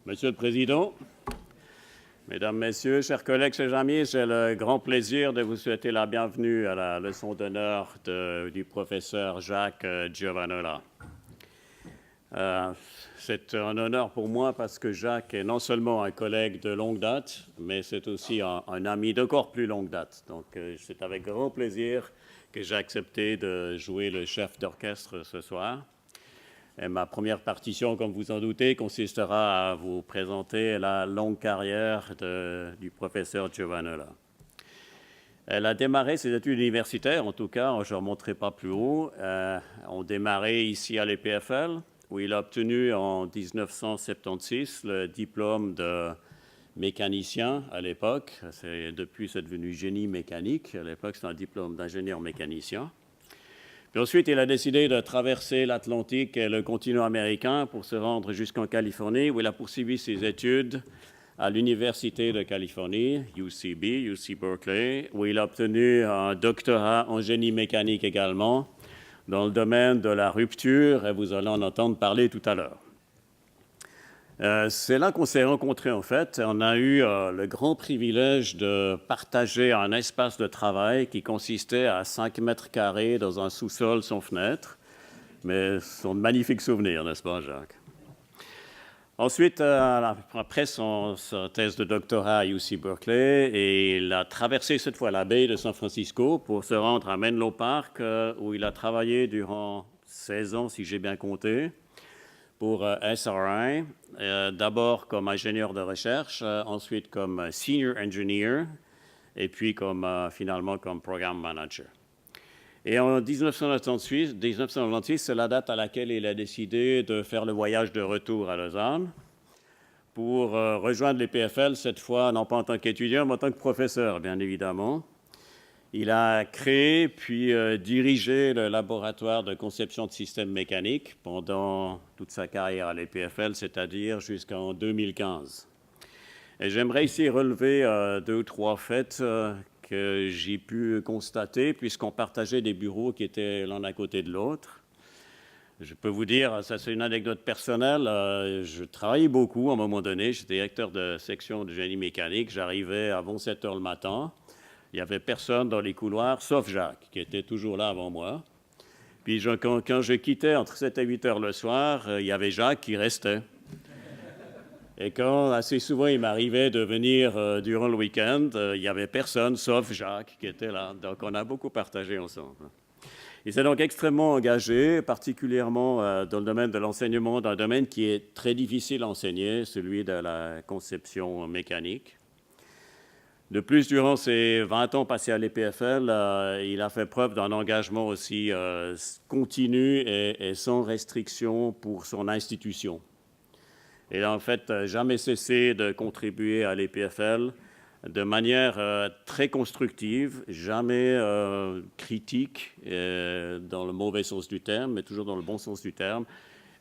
Monsieur le Président, Mesdames, Messieurs, chers collègues, chers amis, j'ai le grand plaisir de vous souhaiter la bienvenue à la leçon d'honneur du professeur Jacques Giovanola. C'est un honneur pour moi parce que Jacques est non seulement un collègue de longue date, mais c'est aussi un ami d'encore plus longue date. Donc, c'est avec grand plaisir que j'ai accepté de jouer le chef d'orchestre ce soir. Et ma première partition, comme vous en doutez, consistera à vous présenter la longue carrière du professeur Giovanola. Elle a démarré ses études universitaires, en tout cas, je ne remonterai pas plus haut, ont démarré ici à l'EPFL, où il a obtenu en 1976 le diplôme de mécanicien à l'époque. Depuis, c'est devenu génie mécanique. À l'époque, c'est un diplôme d'ingénieur mécanicien. Puis ensuite, il a décidé de traverser l'Atlantique et le continent américain pour se rendre jusqu'en Californie, où il a poursuivi ses études à l'Université de Californie, UC Berkeley, où il a obtenu un doctorat en génie mécanique également, dans le domaine de la rupture, et vous allez en entendre parler tout à l'heure. C'est là qu'on s'est rencontrés, en fait. On a eu le grand privilège de partager un espace de travail qui consistait à 5 mètres carrés dans un sous-sol sans fenêtre. Mais ce sont de magnifiques souvenirs, n'est-ce pas, Jacques? Ensuite, après sa thèse de doctorat à UC Berkeley, il a traversé cette fois la baie de San Francisco pour se rendre à Menlo Park, où il a travaillé durant 16 ans, si j'ai bien compté, pour SRI, d'abord comme ingénieur de recherche, ensuite comme senior engineer, et puis finalement comme programme manager. Et en 1996, c'est la date à laquelle il a décidé de faire le voyage de retour à Lausanne pour rejoindre l'EPFL, cette fois non pas en tant qu'étudiant, mais en tant que professeur, bien évidemment. Il a créé puis dirigé le laboratoire de conception de systèmes mécaniques pendant toute sa carrière à l'EPFL, c'est-à-dire jusqu'en 2015. Et j'aimerais ici relever 2 ou 3 faits que j'ai pu constater, puisqu'on partageait des bureaux qui étaient l'un à côté de l'autre. Je peux vous dire, ça c'est une anecdote personnelle, je travaillais beaucoup à un moment donné, j'étais directeur de section de génie mécanique, j'arrivais avant 7 heures le matin. Il n'y avait personne dans les couloirs, sauf Jacques, qui était toujours là avant moi. Puis quand je quittais entre 7 et 8 heures le soir, il y avait Jacques qui restait. Et quand assez souvent il m'arrivait de venir durant le week-end, il n'y avait personne, sauf Jacques, qui était là. Donc on a beaucoup partagé ensemble. Il s'est donc extrêmement engagé, particulièrement dans le domaine de l'enseignement, dans un domaine qui est très difficile à enseigner, celui de la conception mécanique. De plus, durant ses 20 ans passés à l'EPFL, il a fait preuve d'un engagement aussi continu et sans restriction pour son institution. Il n'a en fait jamais cessé de contribuer à l'EPFL de manière très constructive, jamais critique dans le mauvais sens du terme, mais toujours dans le bon sens du terme,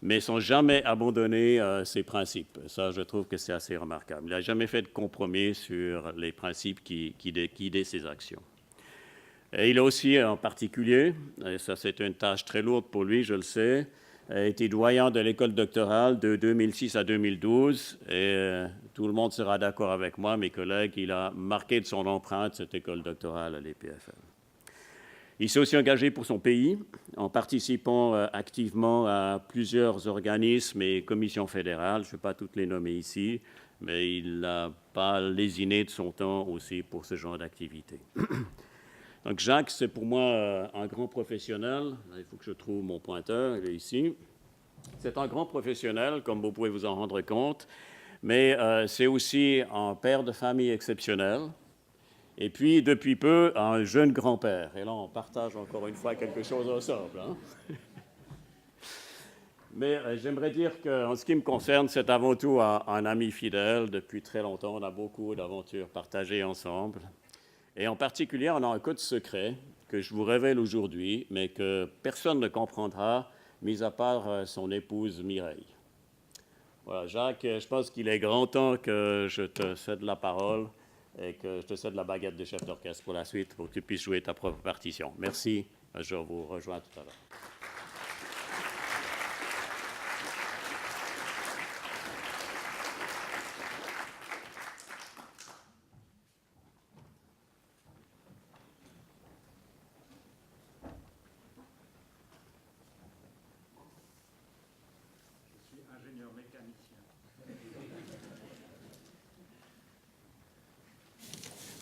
mais sans jamais abandonner ses principes. Ça, je trouve que c'est assez remarquable. Il n'a jamais fait de compromis sur les principes qui guidaient ses actions. Et il a aussi, en particulier, et ça c'est une tâche très lourde pour lui, je le sais, a été doyen de l'école doctorale de 2006 à 2012, et tout le monde sera d'accord avec moi, mes collègues, il a marqué de son empreinte cette école doctorale à l'EPFL. Il s'est aussi engagé pour son pays en participant activement à plusieurs organismes et commissions fédérales. Je ne vais pas toutes les nommer ici, mais il n'a pas lésiné de son temps aussi pour ce genre d'activité. Donc Jacques, c'est pour moi un grand professionnel. Il faut que je trouve mon pointeur, il est ici. C'est un grand professionnel, comme vous pouvez vous en rendre compte, mais c'est aussi un père de famille exceptionnel. Et puis, depuis peu, un jeune grand-père. Et là, on partage encore une fois quelque chose ensemble. Hein? Mais j'aimerais dire qu'en ce qui me concerne, c'est avant tout un ami fidèle. Depuis très longtemps, on a beaucoup d'aventures partagées ensemble. Et en particulier, on a un code secret que je vous révèle aujourd'hui, mais que personne ne comprendra, mis à part son épouse Mireille. Voilà, Jacques, je pense qu'il est grand temps que je te cède la parole et que je te cède la baguette de chef d'orchestre pour la suite, pour que tu puisses jouer ta propre partition. Merci, je vous rejoins tout à l'heure.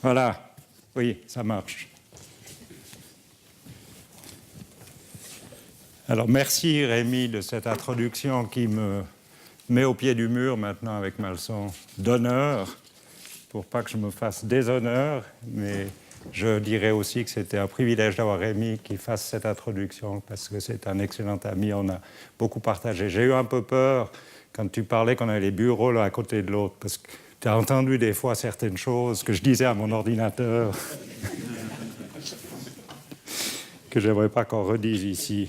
Voilà, oui, ça marche. Alors, merci Rémi de cette introduction qui me met au pied du mur maintenant avec ma leçon d'honneur, pour pas que je me fasse déshonneur, mais je dirais aussi que c'était un privilège d'avoir Rémi qui fasse cette introduction, parce que c'est un excellent ami, on a beaucoup partagé. J'ai eu un peu peur quand tu parlais qu'on avait les bureaux l'un à côté de l'autre, parce que tu as entendu des fois certaines choses que je disais à mon ordinateur, que je n'aimerais pas qu'on redise ici.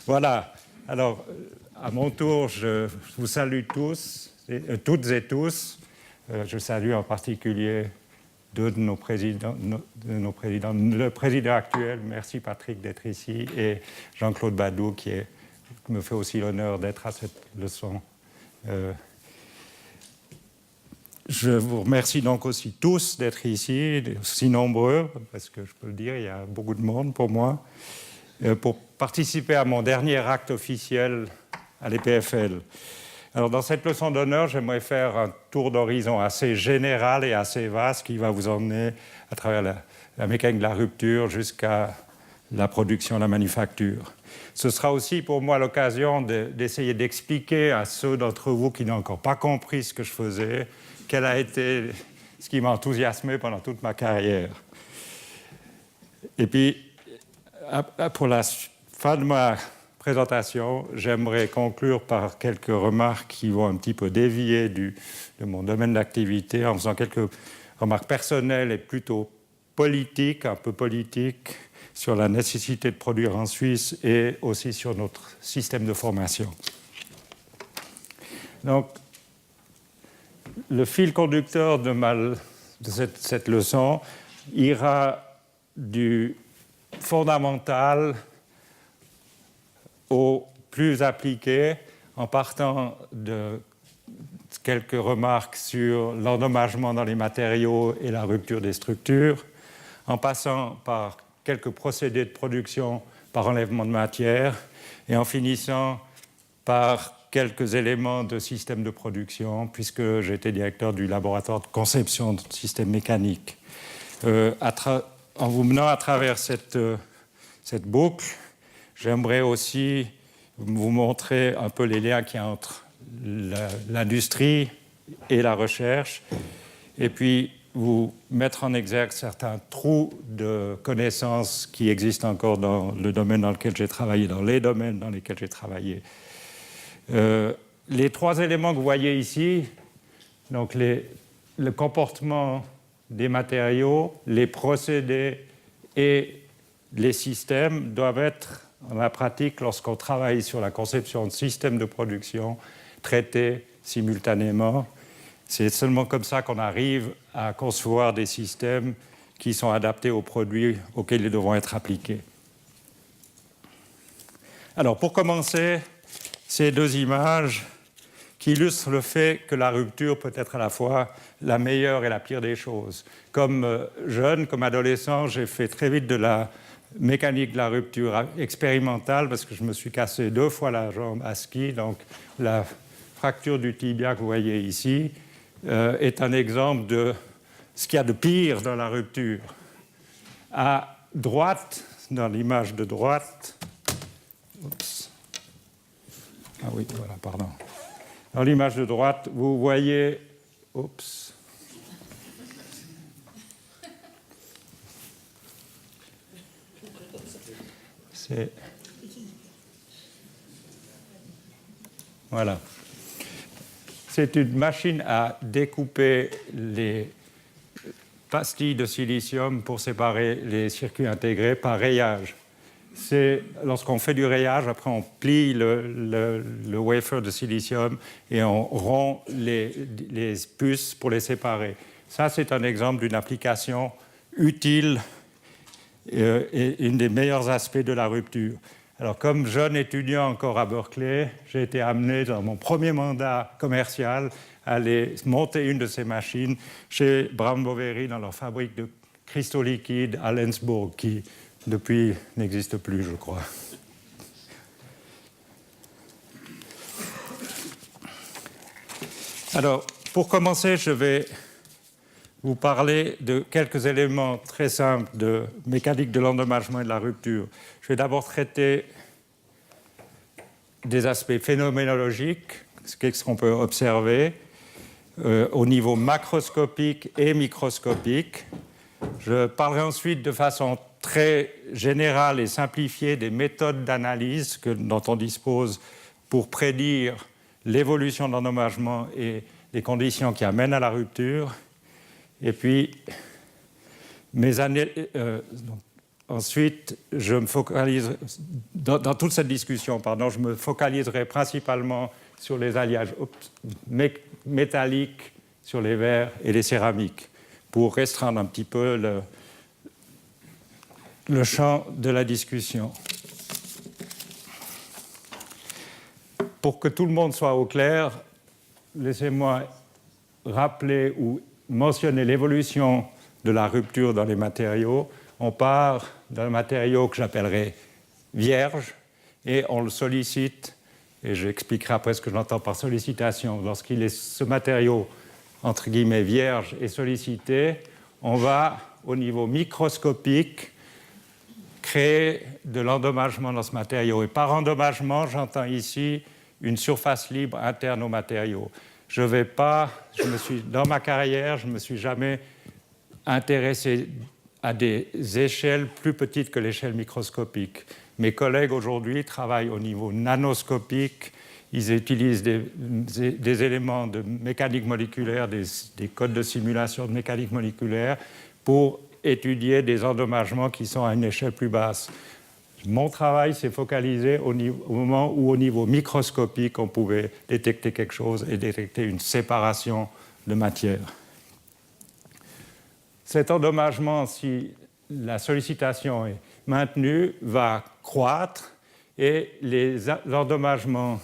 Voilà, alors à mon tour, je vous salue tous, toutes et tous. Je salue en particulier deux de nos présidents, le président actuel, merci Patrick d'être ici, et Jean-Claude Badou qui me fait aussi l'honneur d'être à cette leçon. Je vous remercie donc aussi tous d'être ici, si nombreux, parce que je peux le dire, il y a beaucoup de monde pour moi, pour participer à mon dernier acte officiel à l'EPFL. Alors, dans cette leçon d'honneur, j'aimerais faire un tour d'horizon assez général et assez vaste qui va vous emmener à travers la mécanique de la rupture jusqu'à la production, la manufacture. Ce sera aussi pour moi l'occasion d'essayer d'expliquer à ceux d'entre vous qui n'ont encore pas compris ce que je faisais, quel a été ce qui m'a enthousiasmé pendant toute ma carrière. Et puis, pour la fin de ma présentation, j'aimerais conclure par quelques remarques qui vont un petit peu dévier de mon domaine d'activité en faisant quelques remarques personnelles et plutôt politiques, un peu politiques, sur la nécessité de produire en Suisse et aussi sur notre système de formation. Donc, le fil conducteur de cette leçon ira du fondamental au plus appliqué, en partant de quelques remarques sur l'endommagement dans les matériaux et la rupture des structures, en passant par quelques procédés de production par enlèvement de matière et en finissant par quelques éléments de système de production, puisque j'étais directeur du laboratoire de conception de systèmes mécaniques. En vous menant à travers cette boucle, j'aimerais aussi vous montrer un peu les liens qu'il y a entre l'industrie et la recherche, et puis vous mettre en exergue certains trous de connaissances qui existent encore dans le domaine dans lequel j'ai travaillé, dans les domaines dans lesquels j'ai travaillé. Les trois éléments que vous voyez ici, donc le comportement des matériaux, les procédés et les systèmes doivent être, dans la pratique, lorsqu'on travaille sur la conception de systèmes de production, traités simultanément. C'est seulement comme ça qu'on arrive à concevoir des systèmes qui sont adaptés aux produits auxquels ils devront être appliqués. Alors, pour commencer, ces deux images qui illustrent le fait que la rupture peut être à la fois la meilleure et la pire des choses. Comme jeune, comme adolescent, j'ai fait très vite de la mécanique de la rupture expérimentale parce que je me suis cassé 2 fois la jambe à ski. Donc la fracture du tibia que vous voyez ici est un exemple de ce qu'il y a de pire dans la rupture. À droite, dans l'image de droite, ah oui, voilà, pardon. Dans l'image de droite, vous voyez, voilà. C'est une machine à découper les pastilles de silicium pour séparer les circuits intégrés par rayage. Lorsqu'on fait du rayage, après on plie le wafer de silicium et on rompt les puces pour les séparer. Ça, c'est un exemple d'une application utile et un des meilleurs aspects de la rupture. Alors, comme jeune étudiant encore à Berkeley, j'ai été amené dans mon premier mandat commercial à aller monter une de ces machines chez Brown Boveri dans leur fabrique de cristaux liquides à Lenzburg, qui depuis n'existe plus, je crois. Alors, pour commencer, je vais vous parler de quelques éléments très simples de mécanique de l'endommagement et de la rupture. Je vais d'abord traiter des aspects phénoménologiques, ce qu'on peut observer au niveau macroscopique et microscopique. Je parlerai ensuite de façon très générale et simplifiée des méthodes d'analyse dont on dispose pour prédire l'évolution de l'endommagement et les conditions qui amènent à la rupture. Et puis, ensuite, je me focalise, dans toute cette discussion, je me focaliserai principalement sur les alliages métalliques, sur les verres et les céramiques, pour restreindre un petit peu le champ de la discussion. Pour que tout le monde soit au clair, laissez-moi rappeler ou mentionner l'évolution de la rupture dans les matériaux. On part d'un matériau que j'appellerais vierge et on le sollicite, et j'expliquerai après ce que j'entends par sollicitation. Ce matériau, entre guillemets, vierge est sollicité, on va, au niveau microscopique, créer de l'endommagement dans ce matériau. Et par endommagement, j'entends ici une surface libre interne au matériau. Dans ma carrière, je ne me suis jamais intéressé à des échelles plus petites que l'échelle microscopique. Mes collègues aujourd'hui travaillent au niveau nanoscopique, ils utilisent des éléments de mécanique moléculaire, des codes de simulation de mécanique moléculaire pour étudier des endommagements qui sont à une échelle plus basse. Mon travail s'est focalisé au moment où, au niveau microscopique, on pouvait détecter quelque chose et détecter une séparation de matière. Cet endommagement, si la sollicitation est maintenue, va croître et les endommagements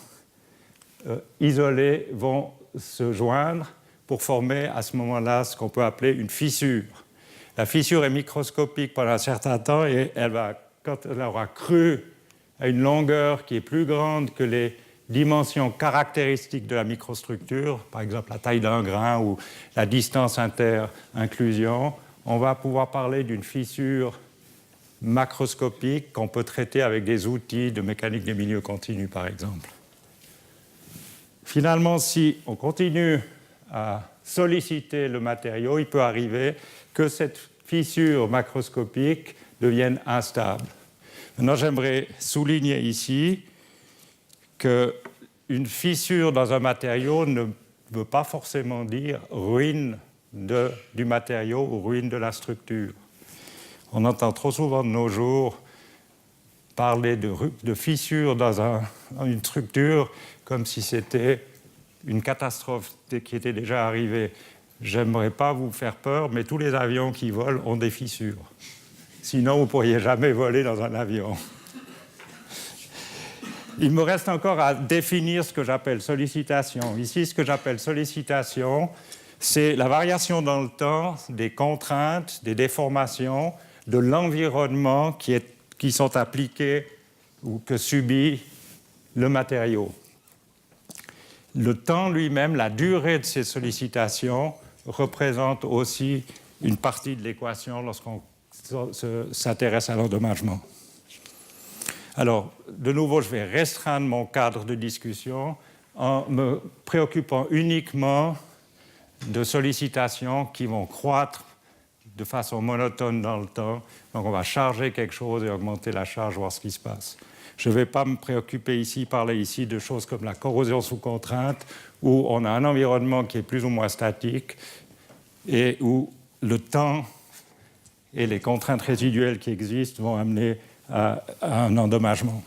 isolés vont se joindre pour former à ce moment-là ce qu'on peut appeler une fissure. La fissure est microscopique pendant un certain temps et quand elle aura cru à une longueur qui est plus grande que les dimensions caractéristiques de la microstructure, par exemple la taille d'un grain ou la distance inter-inclusion, on va pouvoir parler d'une fissure macroscopique qu'on peut traiter avec des outils de mécanique des milieux continus, par exemple. Finalement, si on continue à solliciter le matériau, il peut arriver que cette fissure macroscopique devienne instable. Maintenant, j'aimerais souligner ici qu'une fissure dans un matériau ne veut pas forcément dire ruine du matériau ou ruine de la structure. On entend trop souvent de nos jours parler de fissure dans une structure comme si c'était une catastrophe qui était déjà arrivée. J'aimerais pas vous faire peur, mais tous les avions qui volent ont des fissures. Sinon, vous ne pourriez jamais voler dans un avion. Il me reste encore à définir ce que j'appelle sollicitation. Ici, ce que j'appelle sollicitation, c'est la variation dans le temps des contraintes, des déformations, de l'environnement qui sont appliquées ou que subit le matériau. Le temps lui-même, la durée de ces sollicitations, représente aussi une partie de l'équation lorsqu'on s'intéresse à l'endommagement. Alors, de nouveau, je vais restreindre mon cadre de discussion en me préoccupant uniquement de sollicitations qui vont croître de façon monotone dans le temps. Donc, on va charger quelque chose et augmenter la charge, voir ce qui se passe. Je ne vais pas me parler ici de choses comme la corrosion sous contrainte, où on a un environnement qui est plus ou moins statique et où le temps et les contraintes résiduelles qui existent vont amener à un endommagement.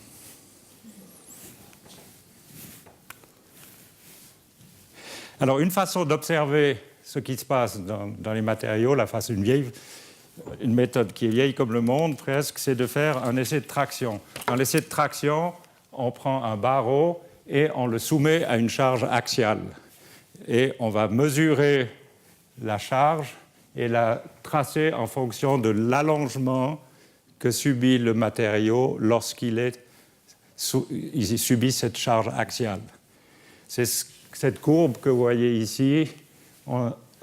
Alors, une façon d'observer ce qui se passe dans les matériaux, une méthode qui est vieille comme le monde presque, c'est de faire un essai de traction. Dans l'essai de traction, on prend un barreau et on le soumet à une charge axiale. Et on va mesurer la charge et la tracer en fonction de l'allongement que subit le matériau lorsqu'il subit cette charge axiale. C'est cette courbe que vous voyez ici.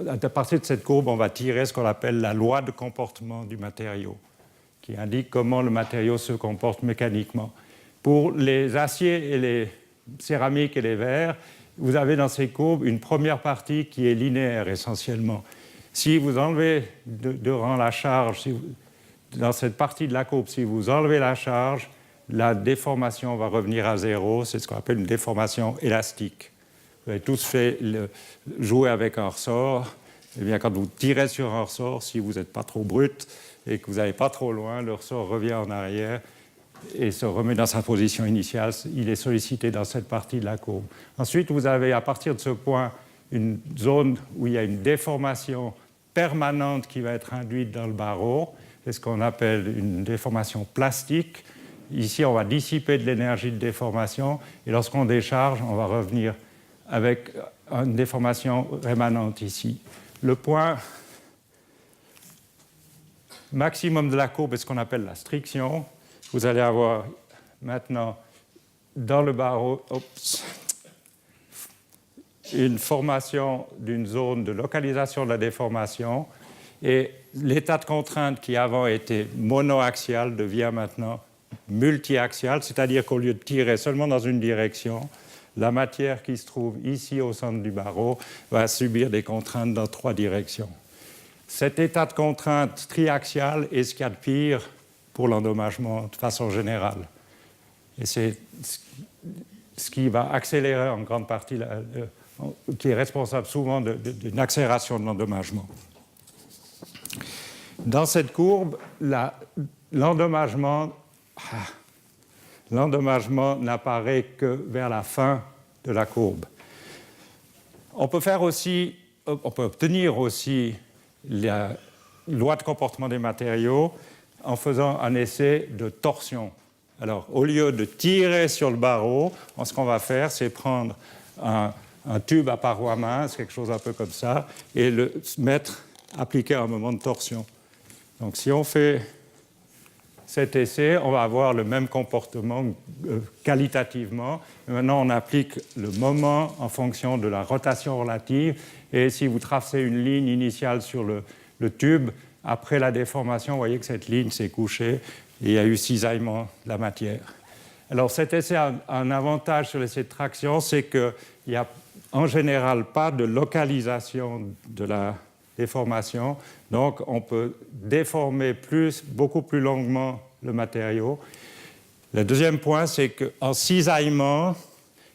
à partir de cette courbe, on va tirer ce qu'on appelle la loi de comportement du matériau, qui indique comment le matériau se comporte mécaniquement. Pour les aciers et les céramiques et les verres, vous avez dans ces courbes une première partie qui est linéaire essentiellement. Si vous enlevez durant la charge, dans cette partie de la courbe, si vous enlevez la charge, la déformation va revenir à zéro. C'est ce qu'on appelle une déformation élastique. Vous avez tous fait jouer avec un ressort. Eh bien, quand vous tirez sur un ressort, si vous n'êtes pas trop brut et que vous n'allez pas trop loin, le ressort revient en arrière et se remet dans sa position initiale. Il est sollicité dans cette partie de la courbe. Ensuite, vous avez à partir de ce point une zone où il y a une déformation permanente qui va être induite dans le barreau. C'est ce qu'on appelle une déformation plastique. Ici, on va dissiper de l'énergie de déformation et lorsqu'on décharge, on va revenir avec une déformation rémanente ici. Le point maximum de la courbe est ce qu'on appelle la striction. Vous allez avoir maintenant dans le barreau une formation d'une zone de localisation de la déformation et l'état de contrainte qui avant était monoaxial devient maintenant multiaxial, c'est-à-dire qu'au lieu de tirer seulement dans une direction, la matière qui se trouve ici au centre du barreau va subir des contraintes dans 3 directions. Cet état de contrainte triaxial est ce qu'il y a de pire pour l'endommagement de façon générale. Et c'est ce qui va accélérer en grande partie, qui est responsable souvent d'une accélération de l'endommagement. Dans cette courbe, l'endommagement n'apparaît que vers la fin de la courbe. On peut obtenir aussi la loi de comportement des matériaux en faisant un essai de torsion. Alors, au lieu de tirer sur le barreau, ce qu'on va faire, c'est prendre un tube à paroi mince, quelque chose un peu comme ça, et le appliquer à un moment de torsion. Donc, si on fait cet essai, on va avoir le même comportement qualitativement. Maintenant, on applique le moment en fonction de la rotation relative. Et si vous tracez une ligne initiale sur le tube, après la déformation, vous voyez que cette ligne s'est couchée et il y a eu cisaillement de la matière. Alors, cet essai a un avantage sur l'essai de traction, c'est qu'il n'y a en général pas de localisation de la déformation. Donc, on peut déformer beaucoup plus longuement le matériau. Le deuxième point, c'est qu'en cisaillement,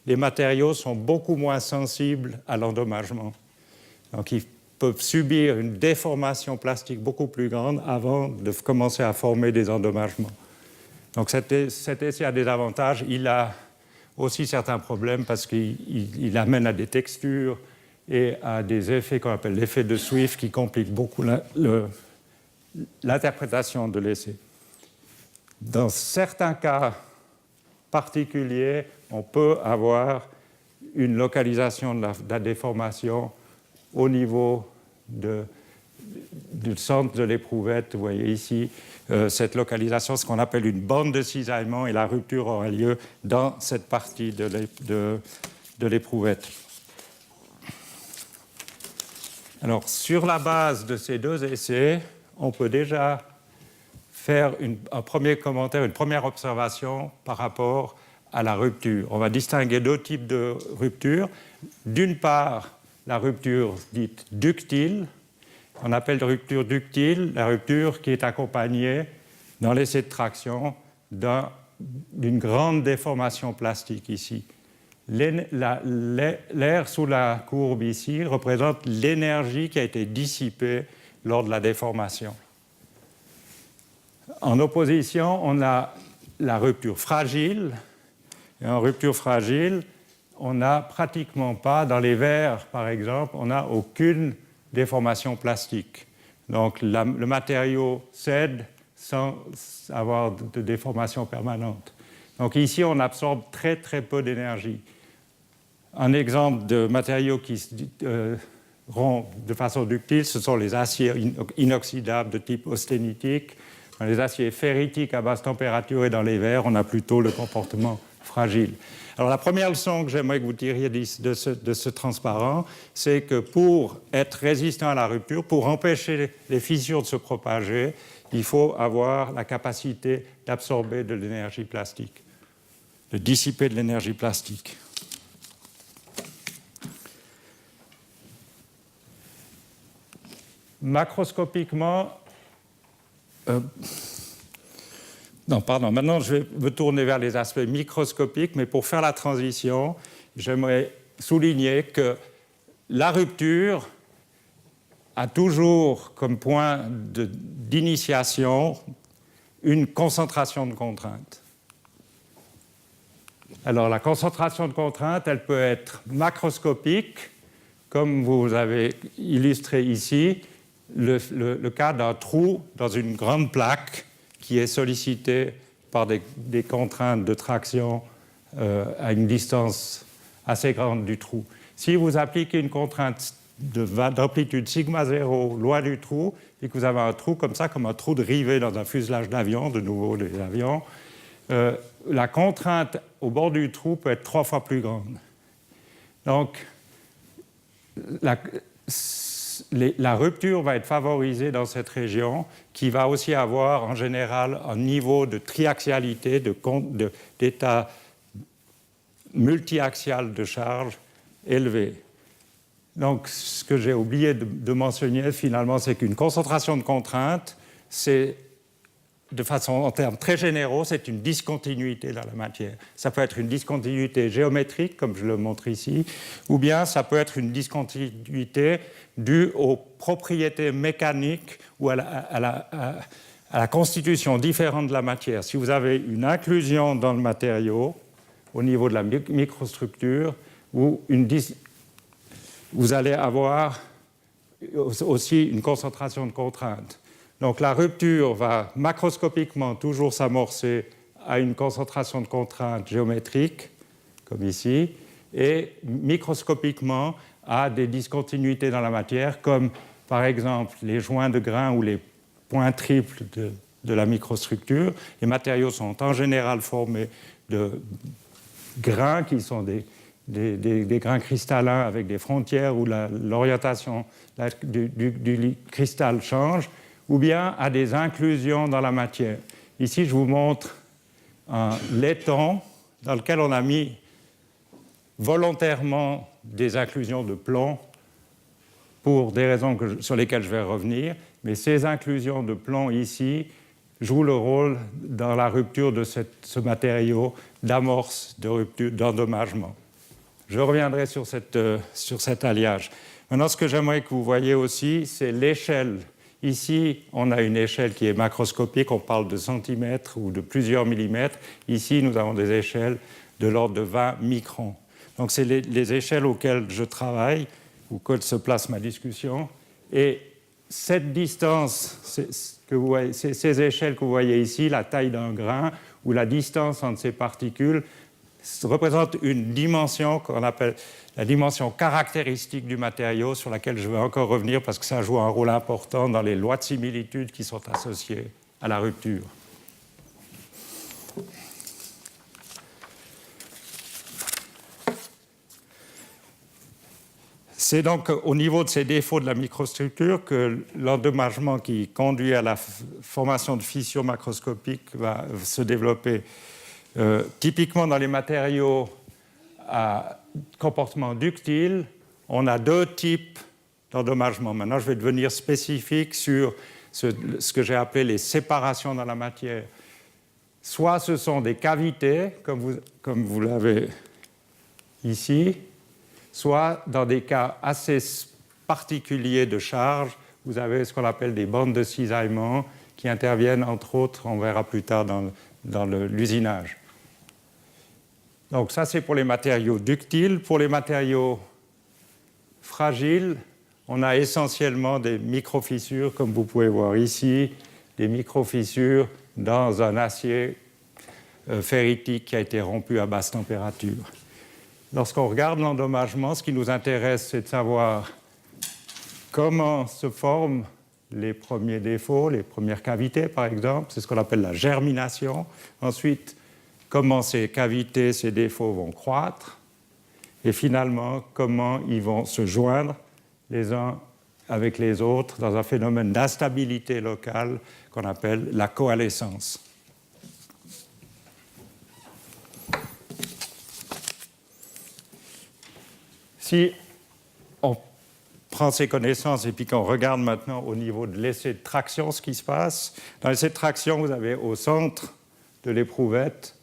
les matériaux sont beaucoup moins sensibles à l'endommagement. Donc, ils peuvent subir une déformation plastique beaucoup plus grande avant de commencer à former des endommagements. Donc, cet essai a des avantages. Il a aussi certains problèmes parce qu'il amène à des textures et à des effets qu'on appelle l'effet de Swift qui compliquent beaucoup l'interprétation de l'essai. Dans certains cas particuliers, on peut avoir une localisation de la déformation au niveau du centre de l'éprouvette. Vous voyez ici cette localisation, ce qu'on appelle une bande de cisaillement, et la rupture aura lieu dans cette partie de l'éprouvette. Alors, sur la base de ces 2 essais, on peut déjà faire un premier commentaire, une première observation par rapport à la rupture. On va distinguer 2 types de ruptures. D'une part, la rupture dite ductile. On appelle rupture ductile la rupture qui est accompagnée, dans l'essai de traction, d'une grande déformation plastique ici. L'air sous la courbe ici représente l'énergie qui a été dissipée lors de la déformation. En opposition, on a la rupture fragile. Et en rupture fragile, on n'a pratiquement pas, dans les verres par exemple, on n'a aucune déformation plastique. Donc le matériau cède sans avoir de déformation permanente. Donc ici, on absorbe très très peu d'énergie. Un exemple de matériaux qui se rompt de façon ductile, ce sont les aciers inoxydables de type austénitique. Dans les aciers ferritiques à basse température et dans les verres, on a plutôt le comportement fragile. Alors la première leçon que j'aimerais que vous tiriez de ce transparent, c'est que pour être résistant à la rupture, pour empêcher les fissures de se propager, il faut avoir la capacité d'absorber de l'énergie plastique, de dissiper de l'énergie plastique. Macroscopiquement, maintenant je vais me tourner vers les aspects microscopiques, mais pour faire la transition, j'aimerais souligner que la rupture a toujours comme point d'initiation une concentration de contraintes. Alors la concentration de contraintes, elle peut être macroscopique, comme vous avez illustré ici, le cas d'un trou dans une grande plaque qui est sollicité par des contraintes de traction à une distance assez grande du trou. Si vous appliquez une contrainte d'amplitude sigma 0 loin du trou, et que vous avez un trou comme ça, comme un trou de rivet dans un fuselage d'avion, de nouveau des avions, la contrainte au bord du trou peut être 3 fois plus grande. Donc, la rupture va être favorisée dans cette région, qui va aussi avoir en général un niveau de triaxialité, d'état multiaxial de charge élevé. Donc, ce que j'ai oublié de mentionner finalement, c'est qu'une concentration de contraintes, c'est, de façon en termes très généraux, c'est une discontinuité dans la matière. Ça peut être une discontinuité géométrique, comme je le montre ici, ou bien ça peut être une discontinuité due aux propriétés mécaniques ou à la constitution différente de la matière. Si vous avez une inclusion dans le matériau, au niveau de la microstructure, ou vous allez avoir aussi une concentration de contraintes. Donc la rupture va macroscopiquement toujours s'amorcer à une concentration de contraintes géométriques, comme ici, et microscopiquement à des discontinuités dans la matière, comme par exemple les joints de grains ou les points triples de la microstructure. Les matériaux sont en général formés de grains qui sont des grains cristallins avec des frontières où l'orientation du cristal change, ou bien à des inclusions dans la matière. Ici, je vous montre un laiton dans lequel on a mis volontairement des inclusions de plomb pour des raisons sur lesquelles je vais revenir, mais ces inclusions de plomb ici jouent le rôle dans la rupture de ce matériau d'amorce, de rupture, d'endommagement. Je reviendrai sur cet alliage. Maintenant, ce que j'aimerais que vous voyez aussi, c'est l'échelle. Ici, on a une échelle qui est macroscopique, on parle de centimètres ou de plusieurs millimètres. Ici, nous avons des échelles de l'ordre de 20 microns. Donc, c'est les échelles auxquelles je travaille, auxquelles se place ma discussion. Et cette distance, ces échelles que vous voyez ici, la taille d'un grain ou la distance entre ces particules, représente une dimension qu'on appelle la dimension caractéristique du matériau, sur laquelle je vais encore revenir parce que ça joue un rôle important dans les lois de similitude qui sont associées à la rupture. C'est donc au niveau de ces défauts de la microstructure que l'endommagement qui conduit à la formation de fissures macroscopiques va se développer. Typiquement dans les matériaux à comportement ductile, on a deux types d'endommagement. Maintenant, je vais devenir spécifique sur ce que j'ai appelé les séparations dans la matière. Soit ce sont des cavités, comme vous l'avez ici, soit dans des cas assez particuliers de charge, vous avez ce qu'on appelle des bandes de cisaillement qui interviennent, entre autres, on verra plus tard dans l'usinage. Donc ça, c'est pour les matériaux ductiles. Pour les matériaux fragiles, on a essentiellement des micro-fissures, comme vous pouvez voir ici, des micro-fissures dans un acier ferritique qui a été rompu à basse température. Lorsqu'on regarde l'endommagement, ce qui nous intéresse, c'est de savoir comment se forment les premiers défauts, les premières cavités, par exemple. C'est ce qu'on appelle la germination. Ensuite, comment ces cavités, ces défauts vont croître, et finalement, comment ils vont se joindre les uns avec les autres dans un phénomène d'instabilité locale qu'on appelle la coalescence. Si on prend ces connaissances et puis qu'on regarde maintenant au niveau de l'essai de traction ce qui se passe, dans l'essai de traction, vous avez au centre de l'éprouvette,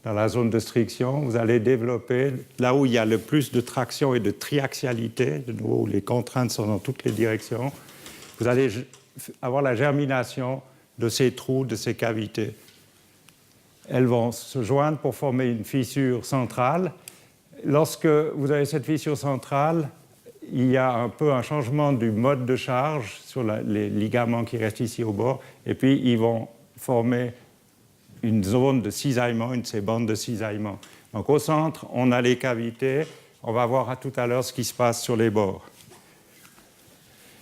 dans la zone de striction, vous allez développer, là où il y a le plus de traction et de triaxialité, de nouveau où les contraintes sont dans toutes les directions, vous allez avoir la germination de ces trous, de ces cavités. Elles vont se joindre pour former une fissure centrale. Lorsque vous avez cette fissure centrale, il y a un peu un changement du mode de charge sur les ligaments qui restent ici au bord, et puis ils vont former une zone de cisaillement, une de ces bandes de cisaillement. Donc au centre, on a les cavités. On va voir tout à l'heure ce qui se passe sur les bords.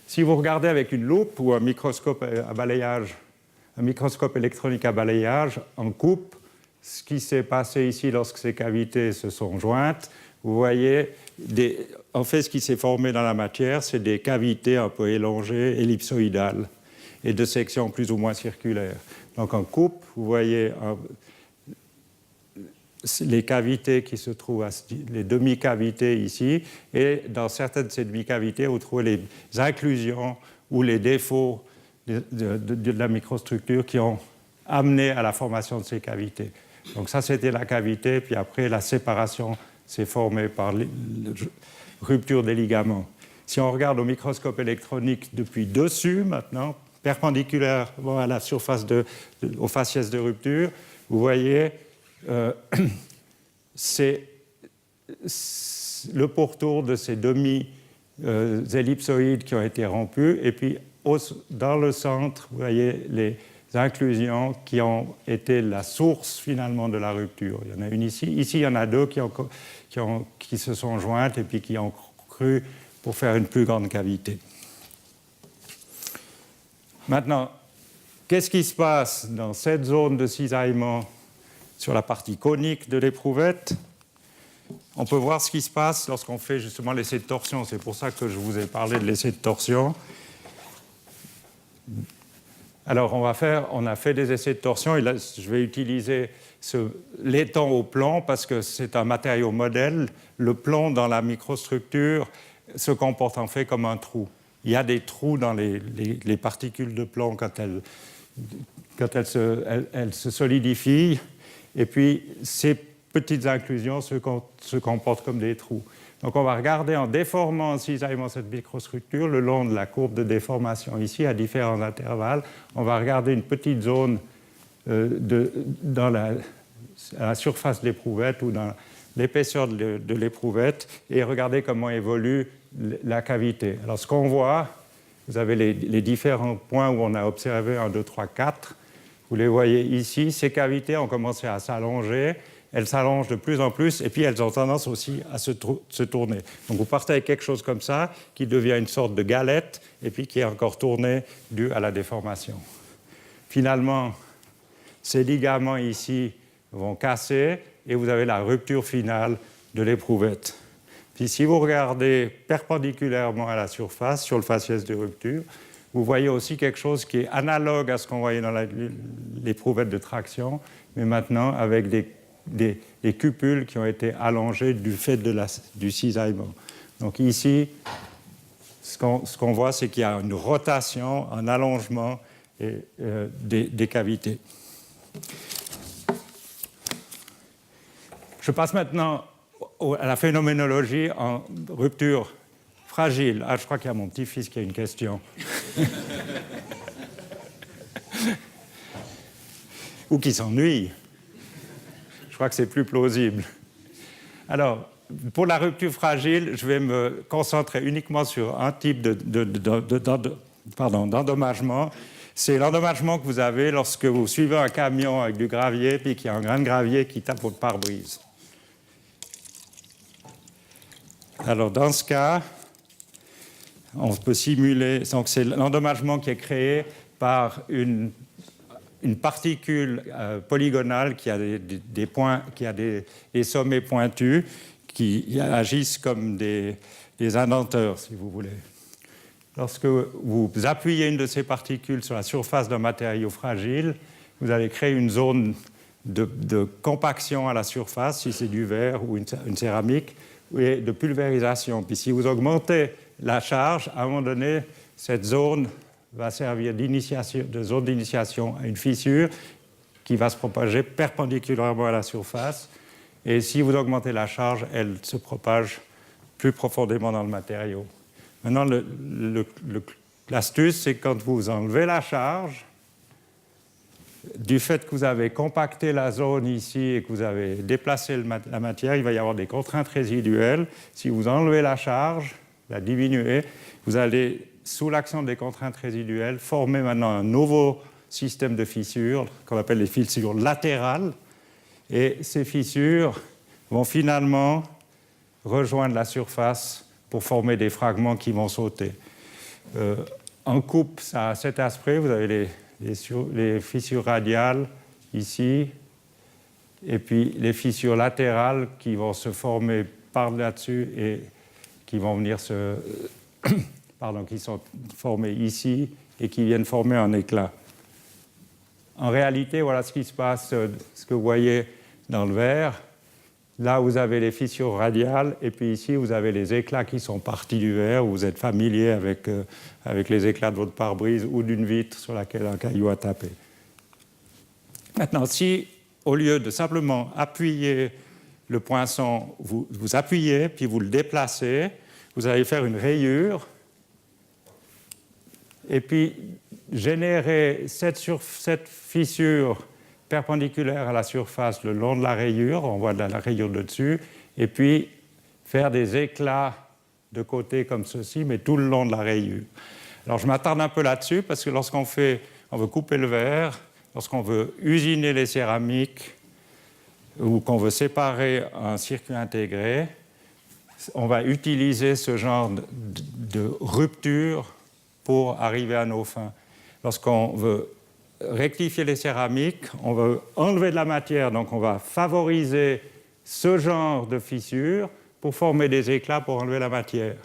Si vous regardez avec une loupe ou un microscope à balayage, un microscope électronique à balayage, en coupe ce qui s'est passé ici lorsque ces cavités se sont jointes, vous voyez, en fait, ce qui s'est formé dans la matière, c'est des cavités un peu élongées, ellipsoïdales, et de section plus ou moins circulaire. Donc en coupe, vous voyez les cavités qui se trouvent, les demi-cavités ici, et dans certaines de ces demi-cavités, vous trouvez les inclusions ou les défauts de la microstructure qui ont amené à la formation de ces cavités. Donc ça, c'était la cavité, puis après, la séparation s'est formée par rupture des ligaments. Si on regarde au microscope électronique depuis dessus, maintenant, perpendiculairement à la surface au faciès de rupture, vous voyez, c'est le pourtour de ces demi-ellipsoïdes qui ont été rompus, et puis dans le centre, vous voyez les inclusions qui ont été la source finalement de la rupture. Il y en a une ici. Ici, il y en a deux qui se sont jointes et puis qui ont cru pour faire une plus grande cavité. Maintenant, qu'est-ce qui se passe dans cette zone de cisaillement sur la partie conique de l'éprouvette? On peut voir ce qui se passe lorsqu'on fait justement l'essai de torsion. C'est pour ça que je vous ai parlé de l'essai de torsion. Alors, on a fait des essais de torsion, et là, je vais utiliser l'étang au plomb parce que c'est un matériau modèle. Le plomb dans la microstructure se comporte en fait comme un trou. Il y a des trous dans les particules de plomb quand elles se solidifient, et puis ces petites inclusions se comportent comme des trous. Donc on va regarder en déformant, en cisaillement cette microstructure le long de la courbe de déformation ici à différents intervalles. On va regarder une petite zone à la surface de l'éprouvette ou dans l'épaisseur de l'éprouvette et regarder comment évolue la cavité. Alors ce qu'on voit, vous avez les différents points où on a observé 1, 2, 3, 4. Vous les voyez ici. Ces cavités ont commencé à s'allonger. Elles s'allongent de plus en plus et puis elles ont tendance aussi à se tourner. Donc vous partez avec quelque chose comme ça qui devient une sorte de galette et puis qui est encore tourné dû à la déformation. Finalement, ces ligaments ici vont casser et vous avez la rupture finale de l'éprouvette. Puis si vous regardez perpendiculairement à la surface, sur le faciès de rupture, vous voyez aussi quelque chose qui est analogue à ce qu'on voyait dans l'éprouvette de traction, mais maintenant avec des cupules qui ont été allongées du fait du cisaillement. Donc ici, ce qu'on voit, c'est qu'il y a une rotation, un allongement des cavités. Je passe maintenant à la phénoménologie en rupture fragile. Ah, je crois qu'il y a mon petit-fils qui a une question. Ou qui s'ennuie. Je crois que c'est plus plausible. Alors, pour la rupture fragile, je vais me concentrer uniquement sur un type d'endommagement. C'est l'endommagement que vous avez lorsque vous suivez un camion avec du gravier puis qu'il y a un grain de gravier qui tape votre pare-brise. Alors, dans ce cas, on peut simuler... Donc, c'est l'endommagement qui est créé par une une particule polygonale qui a des points, qui a des sommets pointus qui agissent comme des indenteurs, si vous voulez. Lorsque vous appuyez une de ces particules sur la surface d'un matériau fragile, vous allez créer une zone de compaction à la surface, si c'est du verre ou une céramique, et de pulvérisation. Puis si vous augmentez la charge, à un moment donné, cette zone va servir de zone d'initiation à une fissure qui va se propager perpendiculairement à la surface. Et si vous augmentez la charge, elle se propage plus profondément dans le matériau. Maintenant, l'astuce, c'est quand vous enlevez la charge, du fait que vous avez compacté la zone ici et que vous avez déplacé la matière, il va y avoir des contraintes résiduelles. Si vous enlevez la charge, la diminuez, vous allez, sous l'action des contraintes résiduelles, former maintenant un nouveau système de fissures qu'on appelle les fissures latérales. Et ces fissures vont finalement rejoindre la surface pour former des fragments qui vont sauter. En coupe, ça a cet aspect. Vous avez les fissures radiales ici, et puis les fissures latérales qui vont se former par là-dessus et qui vont venir qui sont formées ici et qui viennent former un éclat. En réalité, voilà ce qui se passe, ce que vous voyez dans le verre. Là, vous avez les fissures radiales, et puis ici, vous avez les éclats qui sont partis du verre. Vous êtes familier avec les éclats de votre pare-brise ou d'une vitre sur laquelle un caillou a tapé. Maintenant, si, au lieu de simplement appuyer le poinçon, vous appuyez, puis vous le déplacez, vous allez faire une rayure, et puis générer cette fissure perpendiculaire à la surface le long de la rayure, on voit la rayure de dessus, et puis faire des éclats de côté comme ceci, mais tout le long de la rayure. Alors je m'attarde un peu là-dessus, parce que lorsqu'on veut couper le verre, lorsqu'on veut usiner les céramiques, ou qu'on veut séparer un circuit intégré, on va utiliser ce genre de rupture pour arriver à nos fins. Lorsqu'on veut rectifier les céramiques, on veut enlever de la matière, donc on va favoriser ce genre de fissure pour former des éclats pour enlever la matière.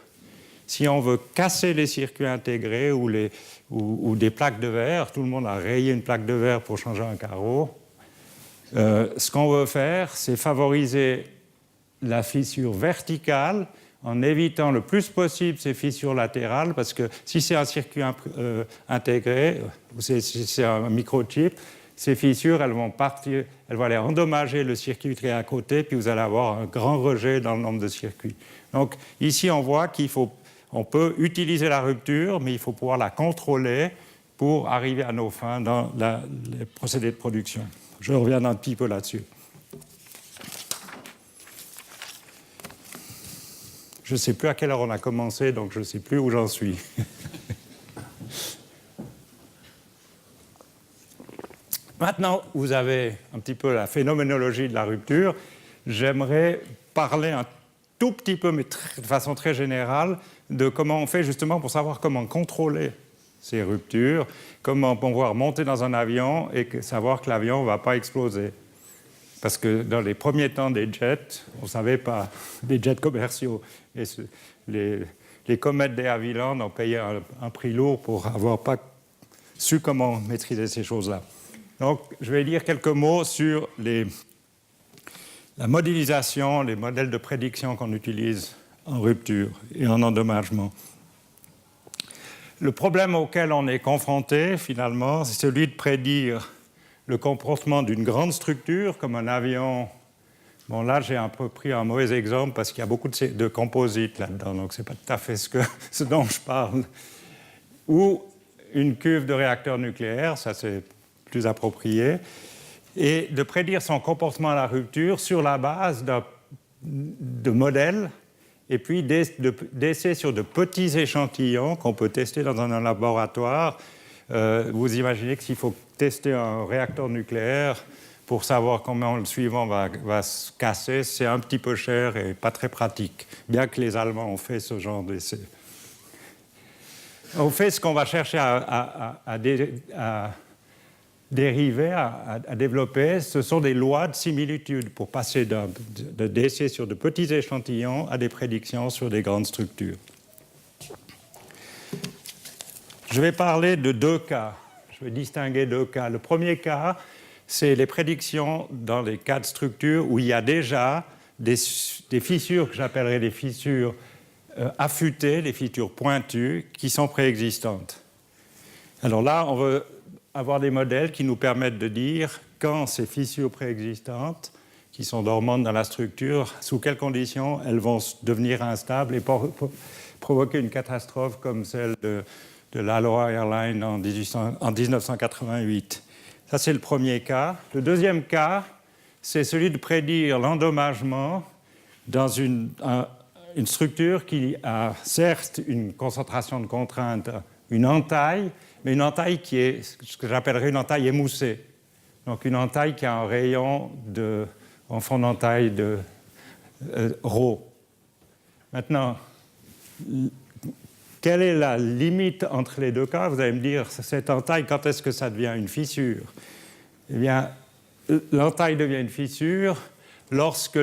Si on veut casser les circuits intégrés ou des plaques de verre, tout le monde a rayé une plaque de verre pour changer un carreau, ce qu'on veut faire, c'est favoriser la fissure verticale en évitant le plus possible ces fissures latérales, parce que si c'est un circuit intégré, ou si c'est un microchip, ces fissures, elles vont aller endommager le circuit qui est à côté, puis vous allez avoir un grand rejet dans le nombre de circuits. Donc ici, on voit qu'on peut utiliser la rupture, mais il faut pouvoir la contrôler pour arriver à nos fins dans les procédés de production. Je reviens un petit peu là-dessus. Je ne sais plus à quelle heure on a commencé, donc je ne sais plus où j'en suis. Maintenant, vous avez un petit peu la phénoménologie de la rupture. J'aimerais parler un tout petit peu, mais de façon très générale, de comment on fait justement pour savoir comment contrôler ces ruptures, comment pouvoir monter dans un avion et savoir que l'avion ne va pas exploser. Parce que dans les premiers temps des jets, on ne savait pas, des jets commerciaux. Et les comètes des Havilland ont payé un prix lourd pour n'avoir pas su comment maîtriser ces choses-là. Donc, je vais dire quelques mots sur la modélisation, les modèles de prédiction qu'on utilise en rupture et en endommagement. Le problème auquel on est confronté, finalement, c'est celui de prédire le comportement d'une grande structure, comme un avion. Bon, là, j'ai un peu pris un mauvais exemple parce qu'il y a beaucoup de composites là-dedans, donc ce n'est pas tout à fait ce dont je parle. Ou une cuve de réacteur nucléaire, ça c'est plus approprié, et de prédire son comportement à la rupture sur la base de modèles, et puis d'essais sur de petits échantillons qu'on peut tester dans un laboratoire. Vous imaginez que s'il faut tester un réacteur nucléaire pour savoir comment le suivant va se casser, c'est un petit peu cher et pas très pratique, bien que les Allemands ont fait ce genre d'essai. On fait ce qu'on va chercher à dériver, à développer, ce sont des lois de similitude pour passer d'essais sur de petits échantillons à des prédictions sur des grandes structures. Je vais parler de deux cas. Je vais distinguer deux cas. Le premier cas, c'est les prédictions dans les cas de structures où il y a déjà des fissures que j'appellerais des fissures affûtées, des fissures pointues, qui sont préexistantes. Alors là, on veut avoir des modèles qui nous permettent de dire quand ces fissures préexistantes, qui sont dormantes dans la structure, sous quelles conditions elles vont devenir instables et provoquer une catastrophe comme celle de l'Aloha Airlines en 1988. Ça, c'est le premier cas. Le deuxième cas, c'est celui de prédire l'endommagement dans une structure qui a certes une concentration de contraintes, une entaille, mais une entaille qui est ce que j'appellerais une entaille émoussée. Donc une entaille qui a un rayon en fond d'entaille de ρ. Maintenant, quelle est la limite entre les deux cas? Vous allez me dire, cette entaille, quand est-ce que ça devient une fissure? Eh bien, l'entaille devient une fissure lorsque,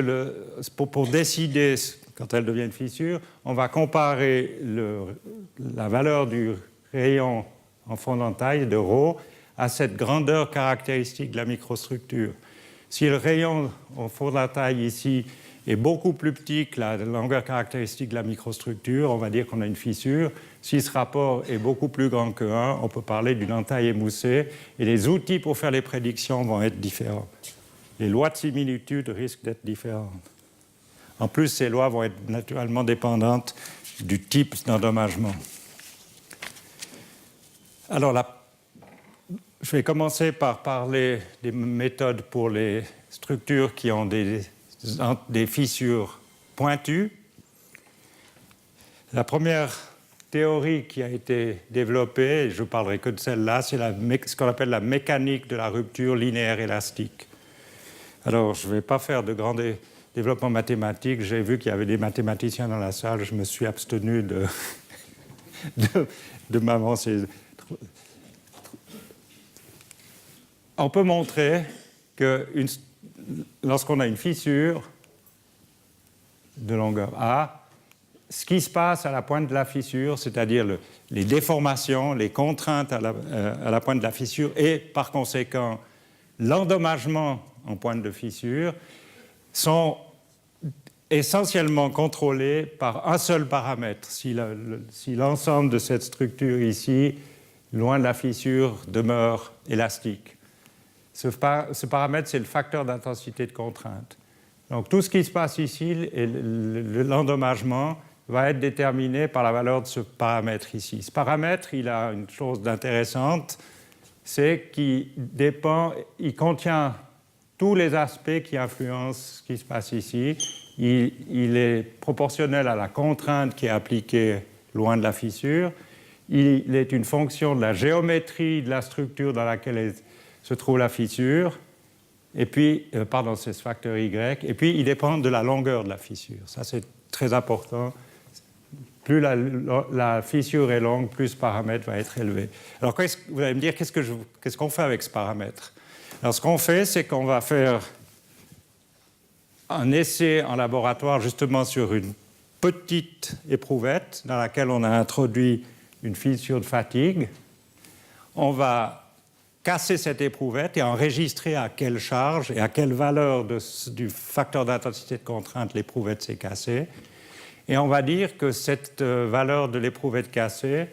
pour décider quand elle devient une fissure, on va comparer la valeur du rayon en fond d'entaille de ρ à cette grandeur caractéristique de la microstructure. Si le rayon en fond d'entaille ici est beaucoup plus petit que la longueur caractéristique de la microstructure, on va dire qu'on a une fissure. Si ce rapport est beaucoup plus grand que 1, on peut parler d'une entaille émoussée et les outils pour faire les prédictions vont être différents. Les lois de similitude risquent d'être différentes. En plus, ces lois vont être naturellement dépendantes du type d'endommagement. Alors, je vais commencer par parler des méthodes pour les structures qui ont des fissures pointues. La première théorie qui a été développée, et je ne parlerai que de celle-là, c'est ce qu'on appelle la mécanique de la rupture linéaire élastique. Alors, je ne vais pas faire de grands développements mathématiques. J'ai vu qu'il y avait des mathématiciens dans la salle. Je me suis abstenu de m'avancer. On peut montrer que lorsqu'on a une fissure de longueur A, ce qui se passe à la pointe de la fissure, c'est-à-dire les déformations, les contraintes à la pointe de la fissure et par conséquent l'endommagement en pointe de fissure, sont essentiellement contrôlés par un seul paramètre. Si l'ensemble de cette structure ici, loin de la fissure, demeure élastique. Ce paramètre, c'est le facteur d'intensité de contrainte. Donc tout ce qui se passe ici, l'endommagement, va être déterminé par la valeur de ce paramètre ici. Ce paramètre, il a une chose d'intéressante, c'est qu'il contient tous les aspects qui influencent ce qui se passe ici. Il est proportionnel à la contrainte qui est appliquée loin de la fissure. Il est une fonction de la géométrie de la structure dans laquelle se trouve la fissure. Et puis, c'est ce facteur Y. Et puis, il dépend de la longueur de la fissure. Ça, c'est très important. Plus la fissure est longue, plus ce paramètre va être élevé. Alors, vous allez me dire, qu'est-ce qu'on fait avec ce paramètre? Alors, ce qu'on fait, c'est qu'on va faire un essai en laboratoire justement sur une petite éprouvette dans laquelle on a introduit une fissure de fatigue. On va casser cette éprouvette et enregistrer à quelle charge et à quelle valeur du facteur d'intensité de contrainte l'éprouvette s'est cassée. Et on va dire que cette valeur de l'éprouvette cassée,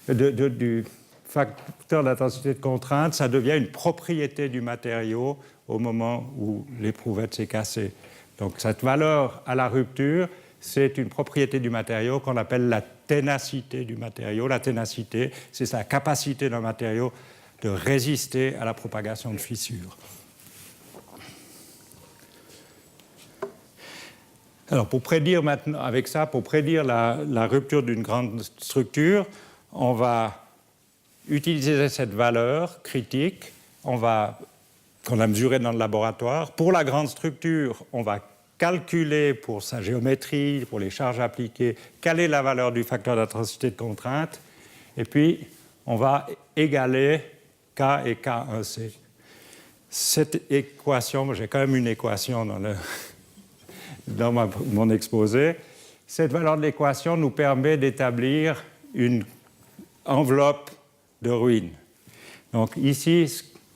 du facteur d'intensité de contrainte, ça devient une propriété du matériau au moment où l'éprouvette s'est cassée. Donc cette valeur à la rupture, c'est une propriété du matériau qu'on appelle la ténacité du matériau. La ténacité, c'est sa capacité d'un matériau de résister à la propagation de fissures. Alors, pour prédire maintenant, avec ça, pour prédire la rupture d'une grande structure, on va utiliser cette valeur critique qu'on a mesurée dans le laboratoire. Pour la grande structure, on va calculer pour sa géométrie, pour les charges appliquées, quelle est la valeur du facteur d'intensité de contrainte, et puis on va égaler K et K1C. cette équation, j'ai quand même une équation dans mon exposé, cette valeur de l'équation nous permet d'établir une enveloppe de ruines. Donc ici,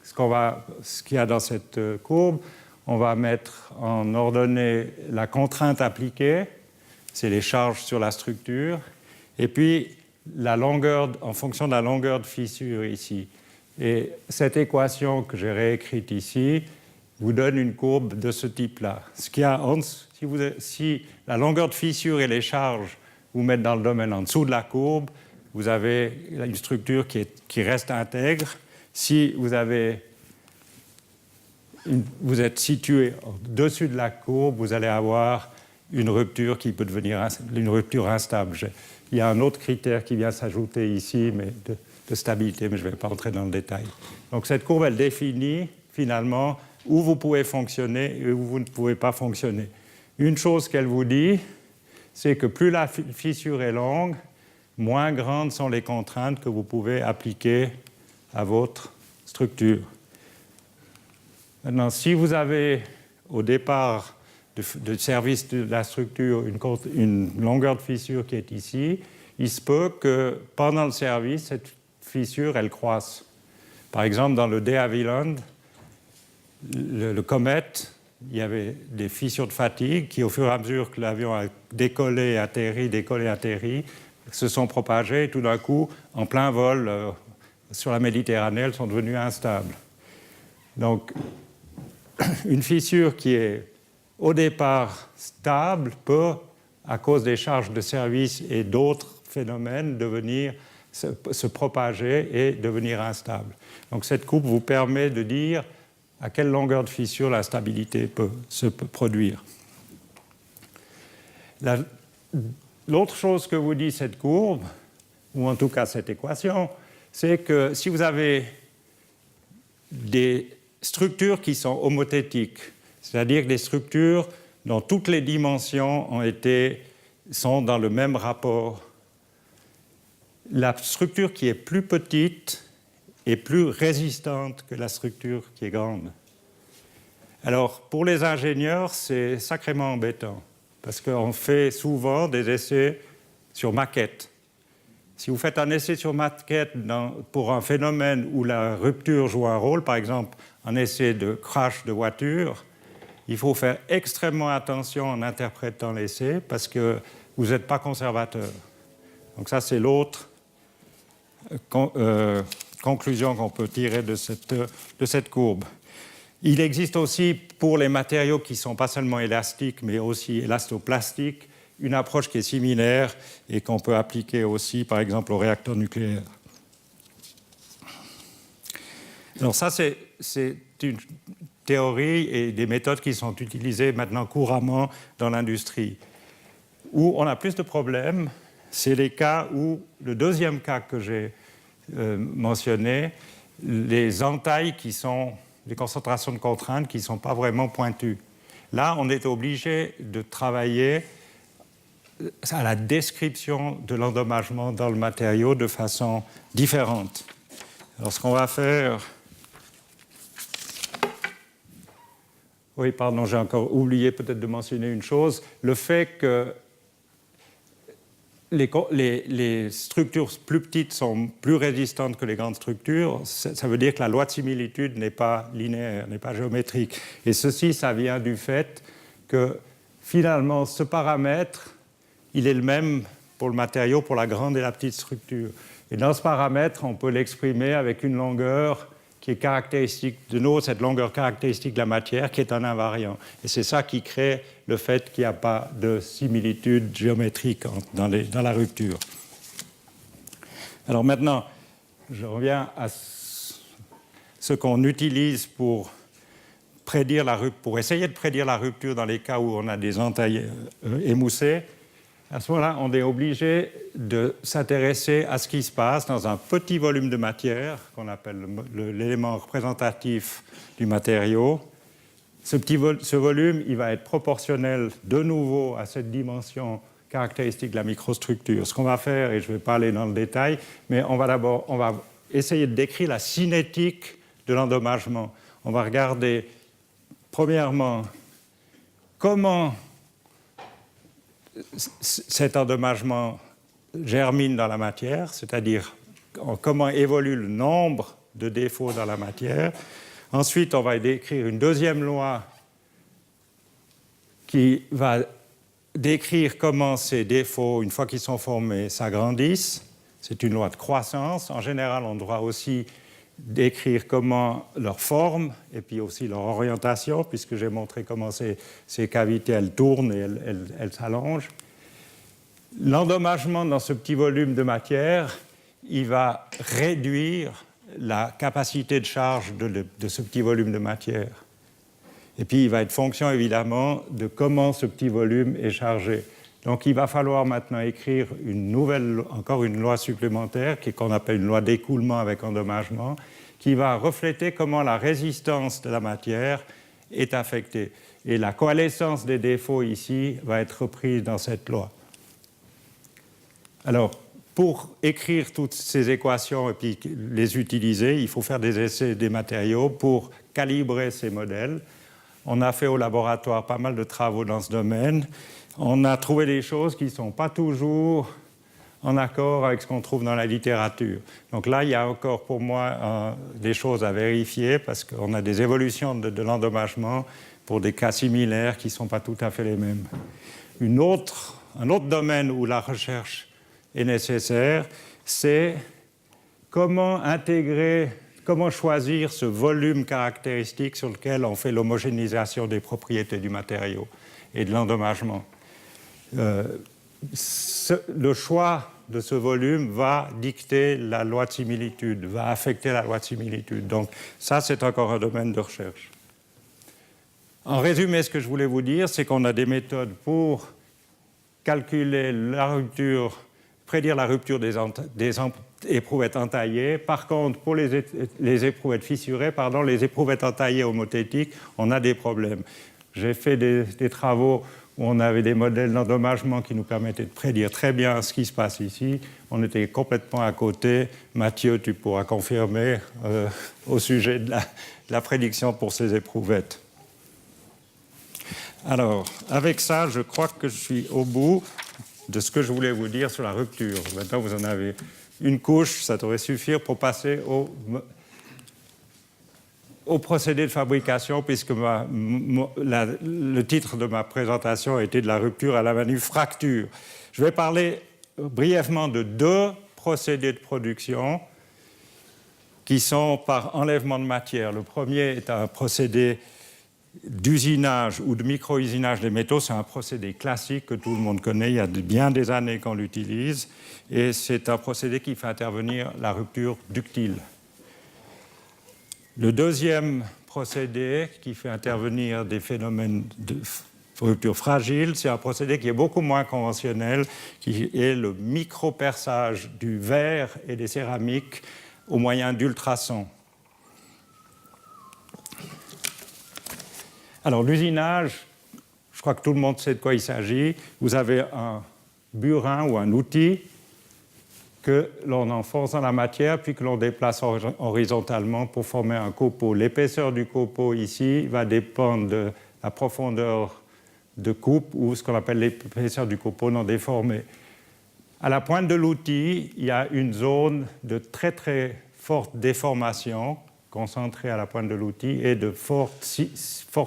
ce qu'il y a dans cette courbe, on va mettre en ordonnée la contrainte appliquée, c'est les charges sur la structure, et puis la longueur, en fonction de la longueur de fissure ici. Et cette équation que j'ai réécrite ici vous donne une courbe de ce type-là. Si la longueur de fissure et les charges vous mettent dans le domaine en dessous de la courbe, vous avez une structure qui reste intègre. Si vous êtes situé au-dessus de la courbe, vous allez avoir une rupture qui peut devenir une rupture instable. Il y a un autre critère qui vient s'ajouter ici, mais de stabilité, mais je ne vais pas entrer dans le détail. Donc cette courbe, elle définit finalement où vous pouvez fonctionner et où vous ne pouvez pas fonctionner. Une chose qu'elle vous dit, c'est que plus la fissure est longue, moins grandes sont les contraintes que vous pouvez appliquer à votre structure. Maintenant, si vous avez au départ de service de la structure une longueur de fissure qui est ici, il se peut que pendant le service, cette fissure, elle croisse. Par exemple, dans le De Havilland, le Comet, il y avait des fissures de fatigue qui, au fur et à mesure que l'avion a décollé, atterri, se sont propagées et tout d'un coup, en plein vol sur la Méditerranée, elles sont devenues instables. Donc, une fissure qui est au départ stable peut, à cause des charges de service et d'autres phénomènes, se propager et devenir instable. Donc cette courbe vous permet de dire à quelle longueur de fissure l'instabilité peut se produire. L'autre chose que vous dit cette courbe, ou en tout cas cette équation, c'est que si vous avez des structures qui sont homothétiques, c'est-à-dire des structures dont toutes les dimensions sont dans le même rapport, la structure qui est plus petite est plus résistante que la structure qui est grande. Alors, pour les ingénieurs, c'est sacrément embêtant, parce qu'on fait souvent des essais sur maquette. Si vous faites un essai sur maquette pour un phénomène où la rupture joue un rôle, par exemple un essai de crash de voiture, il faut faire extrêmement attention en interprétant l'essai parce que vous n'êtes pas conservateur. Donc ça, c'est l'autre conclusion qu'on peut tirer de cette courbe. Il existe aussi, pour les matériaux qui ne sont pas seulement élastiques, mais aussi élastoplastiques, une approche qui est similaire et qu'on peut appliquer aussi, par exemple, aux réacteurs nucléaires. Alors ça, c'est une théorie et des méthodes qui sont utilisées maintenant couramment dans l'industrie. Où on a plus de problèmes, c'est les cas où, le deuxième cas que j'ai mentionné, les entailles qui sont des concentrations de contraintes qui ne sont pas vraiment pointues. Là, on est obligé de travailler à la description de l'endommagement dans le matériau de façon différente. Alors, ce qu'on va faire... Oui, pardon, j'ai encore oublié peut-être de mentionner une chose. Le fait que les structures plus petites sont plus résistantes que les grandes structures, ça veut dire que la loi de similitude n'est pas linéaire, n'est pas géométrique. Et ceci, ça vient du fait que finalement, ce paramètre, il est le même pour le matériau, pour la grande et la petite structure. Et dans ce paramètre, on peut l'exprimer avec une longueur qui est caractéristique, de nouveau, cette longueur caractéristique de la matière, qui est un invariant. Et c'est ça qui crée le fait qu'il n'y a pas de similitude géométrique dans la rupture. Alors maintenant, je reviens à ce qu'on utilise pour essayer de prédire la rupture dans les cas où on a des entailles émoussées. À ce moment-là, on est obligé de s'intéresser à ce qui se passe dans un petit volume de matière, qu'on appelle l'élément représentatif du matériau. Ce volume, il va être proportionnel de nouveau à cette dimension caractéristique de la microstructure. Ce qu'on va faire, et je ne vais pas aller dans le détail, mais on va essayer de décrire la cinétique de l'endommagement. On va regarder, premièrement, comment cet endommagement germine dans la matière, c'est-à-dire comment évolue le nombre de défauts dans la matière. Ensuite, on va décrire une deuxième loi qui va décrire comment ces défauts, une fois qu'ils sont formés, s'agrandissent. C'est une loi de croissance. En général, on doit aussi décrire comment leur forme et puis aussi leur orientation, puisque j'ai montré comment ces cavités, elles tournent et elles s'allongent. L'endommagement dans ce petit volume de matière, il va réduire la capacité de charge de ce petit volume de matière. Et puis, il va être fonction, évidemment, de comment ce petit volume est chargé. Donc, il va falloir maintenant écrire encore une loi supplémentaire, qu'on appelle une loi d'écoulement avec endommagement, qui va refléter comment la résistance de la matière est affectée. Et la coalescence des défauts ici va être reprise dans cette loi. Alors, pour écrire toutes ces équations et puis les utiliser, il faut faire des essais des matériaux pour calibrer ces modèles. On a fait au laboratoire pas mal de travaux dans ce domaine. On a trouvé des choses qui ne sont pas toujours en accord avec ce qu'on trouve dans la littérature. Donc là, il y a encore pour moi des choses à vérifier parce qu'on a des évolutions de l'endommagement pour des cas similaires qui ne sont pas tout à fait les mêmes. Un autre domaine où la recherche est nécessaire, c'est comment choisir ce volume caractéristique sur lequel on fait l'homogénéisation des propriétés du matériau et de l'endommagement. Le choix de ce volume va dicter la loi de similitude, va affecter la loi de similitude. Donc ça, c'est encore un domaine de recherche. En résumé, ce que je voulais vous dire, c'est qu'on a des méthodes pour calculer la rupture, prédire la rupture des éprouvettes entaillées. Par contre, pour les éprouvettes fissurées, les éprouvettes entaillées homothétiques, on a des problèmes. J'ai fait des travaux où on avait des modèles d'endommagement qui nous permettaient de prédire très bien ce qui se passe ici. On était complètement à côté. Mathieu, tu pourras confirmer au sujet de la prédiction pour ces éprouvettes. Alors, avec ça, je crois que je suis au bout de ce que je voulais vous dire sur la rupture. Maintenant, vous en avez une couche, ça devrait suffire pour passer au procédé de fabrication, puisque le titre de ma présentation était de la rupture à la manufacture. Je vais parler brièvement de deux procédés de production qui sont par enlèvement de matière. Le premier est un procédé d'usinage ou de micro-usinage des métaux. C'est un procédé classique que tout le monde connaît. Il y a bien des années qu'on l'utilise. Et c'est un procédé qui fait intervenir la rupture ductile. Le deuxième procédé qui fait intervenir des phénomènes de rupture fragile, c'est un procédé qui est beaucoup moins conventionnel, qui est le micro-perçage du verre et des céramiques au moyen d'ultrasons. Alors, l'usinage, je crois que tout le monde sait de quoi il s'agit. Vous avez un burin ou un outil que l'on enfonce dans la matière, puis que l'on déplace horizontalement pour former un copeau. L'épaisseur du copeau ici va dépendre de la profondeur de coupe ou ce qu'on appelle l'épaisseur du copeau non déformé. À la pointe de l'outil, il y a une zone de très très forte déformation concentrée à la pointe de l'outil et de fort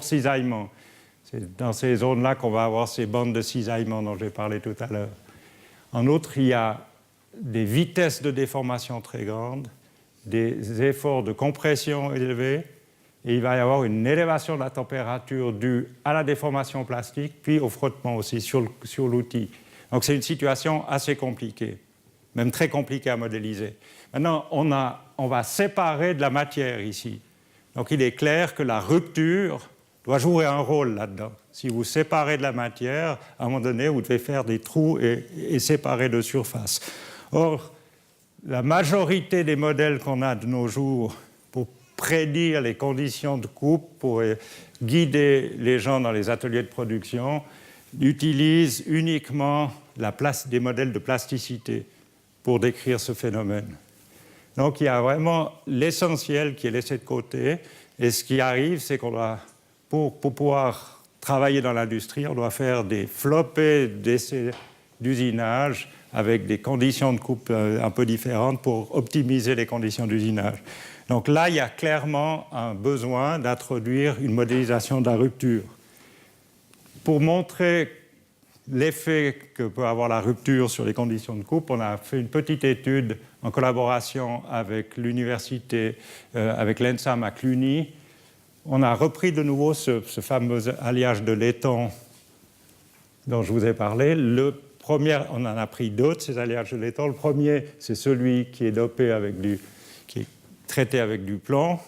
cisaillement. C'est dans ces zones-là qu'on va avoir ces bandes de cisaillement dont j'ai parlé tout à l'heure. En outre, il y a des vitesses de déformation très grandes, des efforts de compression élevés, et il va y avoir une élévation de la température due à la déformation plastique, puis au frottement aussi sur l'outil. Donc c'est une situation assez compliquée, même très compliquée à modéliser. Maintenant, on va séparer de la matière ici. Donc il est clair que la rupture doit jouer un rôle là-dedans. Si vous séparez de la matière, à un moment donné, vous devez faire des trous et séparer de surface. Or, la majorité des modèles qu'on a de nos jours pour prédire les conditions de coupe, pour guider les gens dans les ateliers de production, utilisent uniquement des modèles de plasticité pour décrire ce phénomène. Donc il y a vraiment l'essentiel qui est laissé de côté, Et ce qui arrive, c'est qu'on doit, pour pouvoir travailler dans l'industrie, on doit faire des flopées d'essais d'usinage avec des conditions de coupe un peu différentes pour optimiser les conditions d'usinage. Donc là, il y a clairement un besoin d'introduire une modélisation de la rupture. Pour montrer l'effet que peut avoir la rupture sur les conditions de coupe, on a fait une petite étude en collaboration avec l'université, avec l'ENSAM à Cluny. On a repris de nouveau ce fameux alliage de laiton dont je vous ai parlé. Le premier, on en a pris d'autres, ces alliages de laiton. Le premier, c'est celui qui est dopé qui est traité avec du plomb.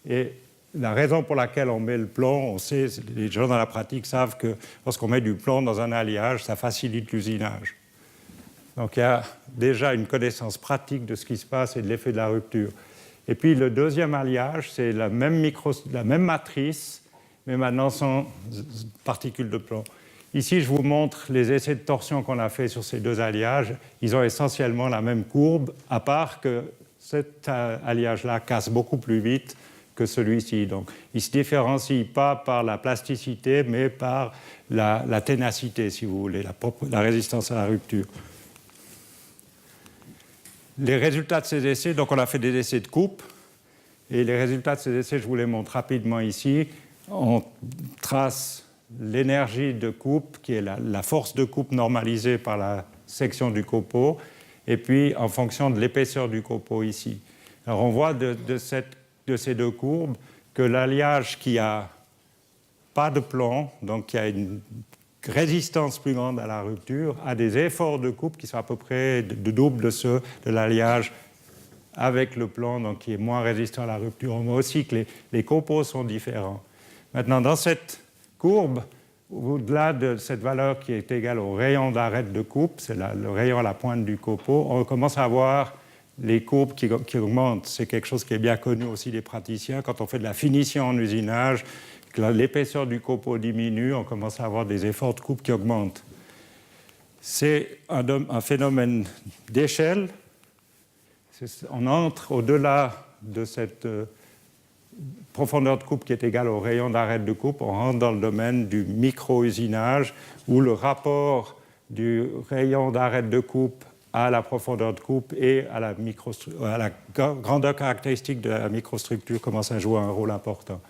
Et la raison pour laquelle on met le plomb, on sait, les gens dans la pratique savent que lorsqu'on met du plomb dans un alliage, ça facilite l'usinage. Donc il y a déjà une connaissance pratique de ce qui se passe et de l'effet de la rupture. Et puis le deuxième alliage, c'est la même matrice, mais maintenant sans particules de plomb. Ici, je vous montre les essais de torsion qu'on a fait sur ces deux alliages. Ils ont essentiellement la même courbe, à part que cet alliage-là casse beaucoup plus vite que celui-ci. Donc, il ne se différencie pas par la plasticité, mais par la ténacité, si vous voulez, la résistance à la rupture. Les résultats de ces essais, donc on a fait des essais de coupe, et les résultats de ces essais, je vous les montre rapidement ici. On trace l'énergie de coupe, qui est la force de coupe normalisée par la section du copeau, et puis en fonction de l'épaisseur du copeau ici. Alors on voit de ces deux courbes que l'alliage qui n'a pas de plomb, donc qui a une résistance plus grande à la rupture, a des efforts de coupe qui sont à peu près de double de ceux de l'alliage avec le plomb, donc qui est moins résistant à la rupture. On voit aussi que les copeaux sont différents. Maintenant, dans cette courbe, au-delà de cette valeur qui est égale au rayon d'arrêt de coupe, c'est le rayon à la pointe du copeau, on commence à voir les courbes qui augmentent. C'est quelque chose qui est bien connu aussi des praticiens. Quand on fait de la finition en usinage, que l'épaisseur du copeau diminue, on commence à avoir des efforts de coupe qui augmentent. C'est un phénomène d'échelle. On entre au-delà de cette profondeur de coupe qui est égale au rayon d'arrêt de coupe, on rentre dans le domaine du micro-usinage, où le rapport du rayon d'arrêt de coupe à la profondeur de coupe et à la grandeur caractéristique de la microstructure commence à jouer un rôle important.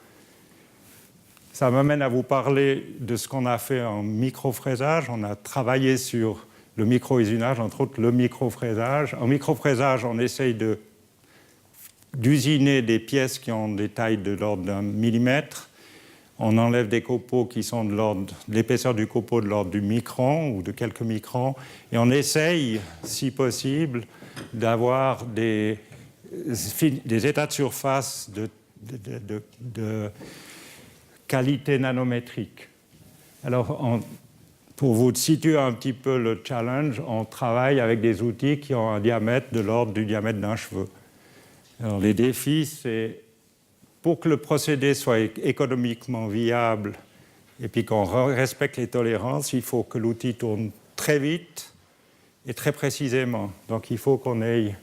Ça m'amène à vous parler de ce qu'on a fait en microfraisage. On a travaillé sur le micro-usinage, entre autres le microfraisage. En microfraisage, on essaye d'usiner des pièces qui ont des tailles de l'ordre d'un millimètre. On enlève des copeaux qui sont de l'épaisseur du copeau de l'ordre du micron ou de quelques microns. Et on essaye, si possible, d'avoir des états de surface de qualité nanométrique. Alors, pour vous situer un petit peu le challenge, on travaille avec des outils qui ont un diamètre de l'ordre du diamètre d'un cheveu. Alors, les défis, c'est pour que le procédé soit économiquement viable et puis qu'on respecte les tolérances, il faut que l'outil tourne très vite et très précisément. Donc, il faut qu'on ait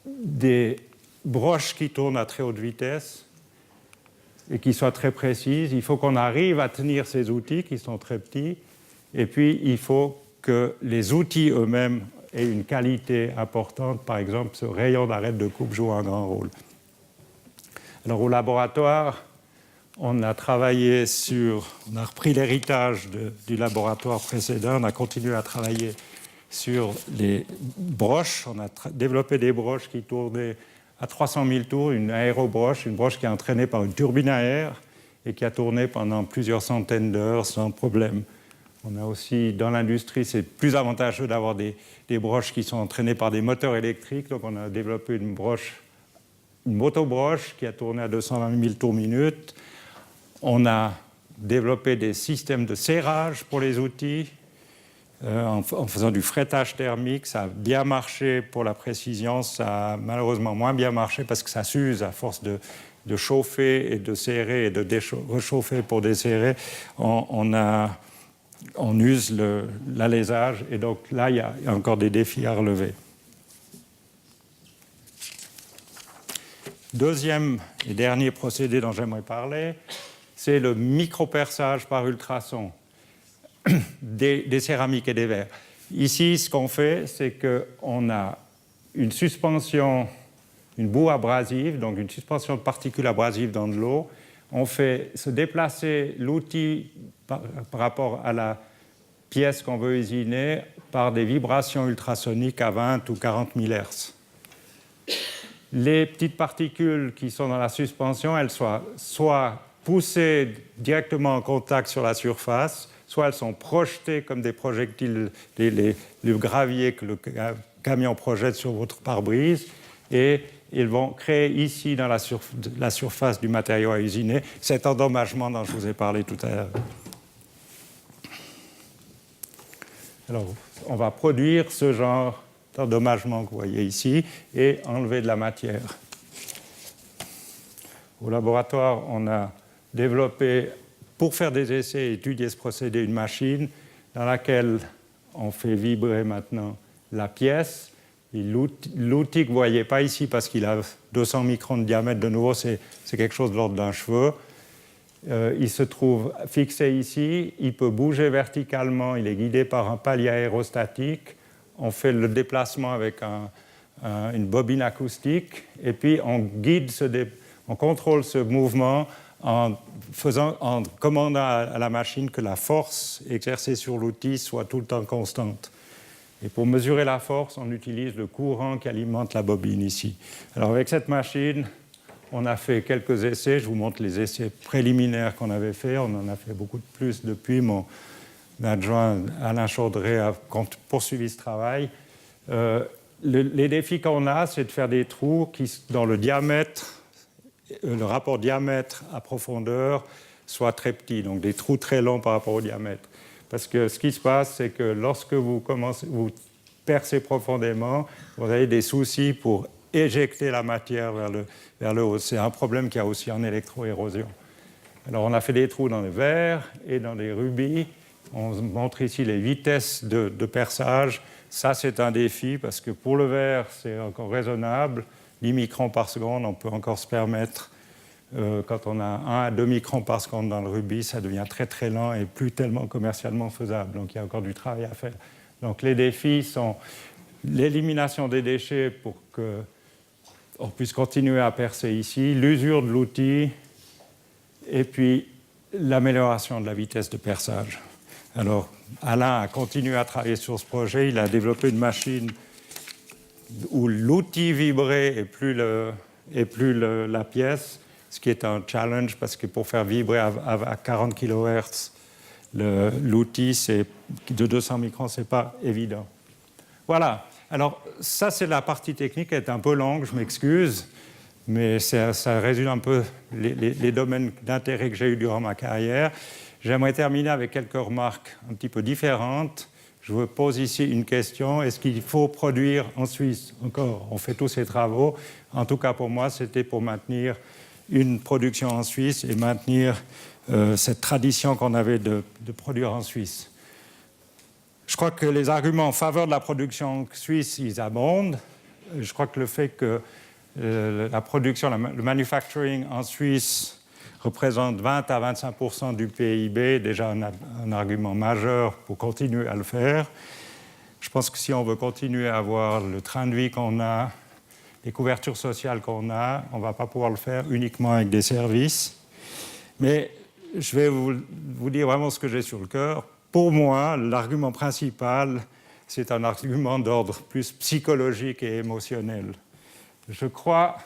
des broches qui tournent à très haute vitesse et qui soient très précises. Il faut qu'on arrive à tenir ces outils qui sont très petits. Et puis, il faut que les outils eux-mêmes aient une qualité importante. Par exemple, ce rayon d'arrêt de coupe joue un grand rôle. Alors, au laboratoire, on a travaillé on a repris l'héritage du laboratoire précédent. On a continué à travailler sur les broches. On a développé des broches qui tournaient à 300 000 tours, une aérobroche, une broche qui est entraînée par une turbine à air et qui a tourné pendant plusieurs centaines d'heures sans problème. On a aussi, dans l'industrie, c'est plus avantageux d'avoir des broches qui sont entraînées par des moteurs électriques. Donc, on a développé une motobroche qui a tourné à 220 000 tours minute. On a développé des systèmes de serrage pour les outils en faisant du frettage thermique. Ça a bien marché pour la précision, ça a malheureusement moins bien marché parce que ça s'use à force de chauffer et de serrer et de rechauffer pour desserrer. On use l'alésage et donc là, il y a encore des défis à relever. deuxième et dernier procédé dont j'aimerais parler, c'est le microperçage par ultrasons des céramiques et des verres. Ici, ce qu'on fait, c'est qu'on a une suspension, une boue abrasive, donc une suspension de particules abrasives dans de l'eau. On fait se déplacer l'outil par rapport à la pièce qu'on veut usiner par des vibrations ultrasoniques à 20 ou 40 000 Hz. Les petites particules qui sont dans la suspension, elles sont soit poussées directement en contact sur la surface, soit elles sont projetées comme des projectiles, le gravier que le camion projette sur votre pare-brise, et ils vont créer ici, dans la surface du matériau à usiner, cet endommagement dont je vous ai parlé tout à l'heure. Alors, on va produire ce genre d'endommagement que vous voyez ici et enlever de la matière. Au laboratoire, on a développé, pour faire des essais et étudier ce procédé, une machine dans laquelle on fait vibrer maintenant la pièce. L'outil que vous ne voyez pas ici, parce qu'il a 200 microns de diamètre, de nouveau, c'est quelque chose de l'ordre d'un cheveu. Il se trouve fixé ici, il peut bouger verticalement, il est guidé par un palier aérostatique. On fait le déplacement avec une bobine acoustique, et puis on contrôle ce mouvement en commandant à la machine que la force exercée sur l'outil soit tout le temps constante. Et pour mesurer la force, on utilise le courant qui alimente la bobine ici. Alors avec cette machine, on a fait quelques essais. Je vous montre les essais préliminaires qu'on avait faits. On en a fait beaucoup de plus depuis. Mon adjoint Alain Chaudret a poursuivi ce travail. Les défis qu'on a, c'est de faire des trous dans le diamètre, le rapport diamètre à profondeur soit très petit, donc des trous très longs par rapport au diamètre. Parce que ce qui se passe, c'est que lorsque vous percez profondément, vous avez des soucis pour éjecter la matière vers le haut. C'est un problème qu'il y a aussi en électroérosion. Alors on a fait des trous dans les verres et dans les rubis. On montre ici les vitesses de perçage. Ça, c'est un défi parce que pour le verre, c'est encore raisonnable. 10 microns par seconde, on peut encore se permettre. Quand on a 1 à 2 microns par seconde dans le rubis, ça devient très très lent et plus tellement commercialement faisable. Donc il y a encore du travail à faire. Donc les défis sont l'élimination des déchets pour qu'on puisse continuer à percer ici, l'usure de l'outil et puis l'amélioration de la vitesse de perçage. Alors Alain a continué à travailler sur ce projet. Il a développé une machine où l'outil vibrait et plus la pièce, ce qui est un challenge parce que pour faire vibrer à 40 kHz l'outil de 200 microns, ce n'est pas évident. Voilà. Alors ça, c'est la partie technique. Elle est un peu longue, je m'excuse, mais ça résume un peu les domaines d'intérêt que j'ai eu durant ma carrière. J'aimerais terminer avec quelques remarques un petit peu différentes. Je vous pose ici une question. Est-ce qu'il faut produire en Suisse encore? On fait tous ces travaux. En tout cas, pour moi, c'était pour maintenir une production en Suisse et maintenir cette tradition qu'on avait de produire en Suisse. Je crois que les arguments en faveur de la production suisse, ils abondent. Je crois que le fait que la production, le manufacturing en Suisse représente 20 à 25% du PIB, déjà un argument majeur pour continuer à le faire. Je pense que si on veut continuer à avoir le train de vie qu'on a, les couvertures sociales qu'on a, on ne va pas pouvoir le faire uniquement avec des services. Mais je vais vous dire vraiment ce que j'ai sur le cœur. Pour moi, l'argument principal, c'est un argument d'ordre plus psychologique et émotionnel. Je crois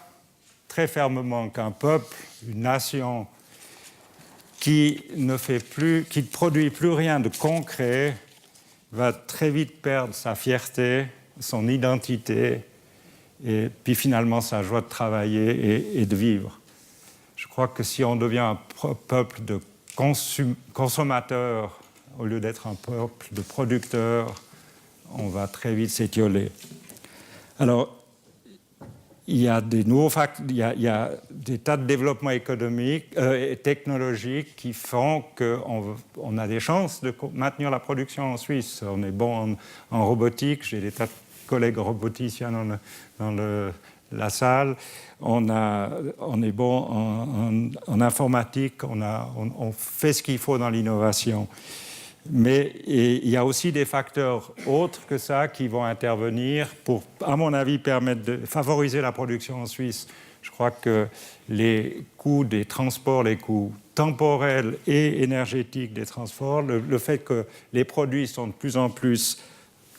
très fermement qu'un peuple, une nation qui ne produit plus rien de concret, va très vite perdre sa fierté, son identité, et puis finalement sa joie de travailler et de vivre. Je crois que si on devient un peuple de consommateurs au lieu d'être un peuple de producteurs, on va très vite s'étioler. Alors, il y a des nouveaux facteurs, il y a des tas de développements économiques et technologiques qui font qu'on a des chances de maintenir la production en Suisse. On est bon en robotique, j'ai des tas de collègues roboticiens dans la salle, on est bon en informatique, on fait ce qu'il faut dans l'innovation. Mais il y a aussi des facteurs autres que ça qui vont intervenir pour, à mon avis, permettre de favoriser la production en Suisse. Je crois que les coûts des transports, les coûts temporels et énergétiques des transports, le fait que les produits sont de plus en plus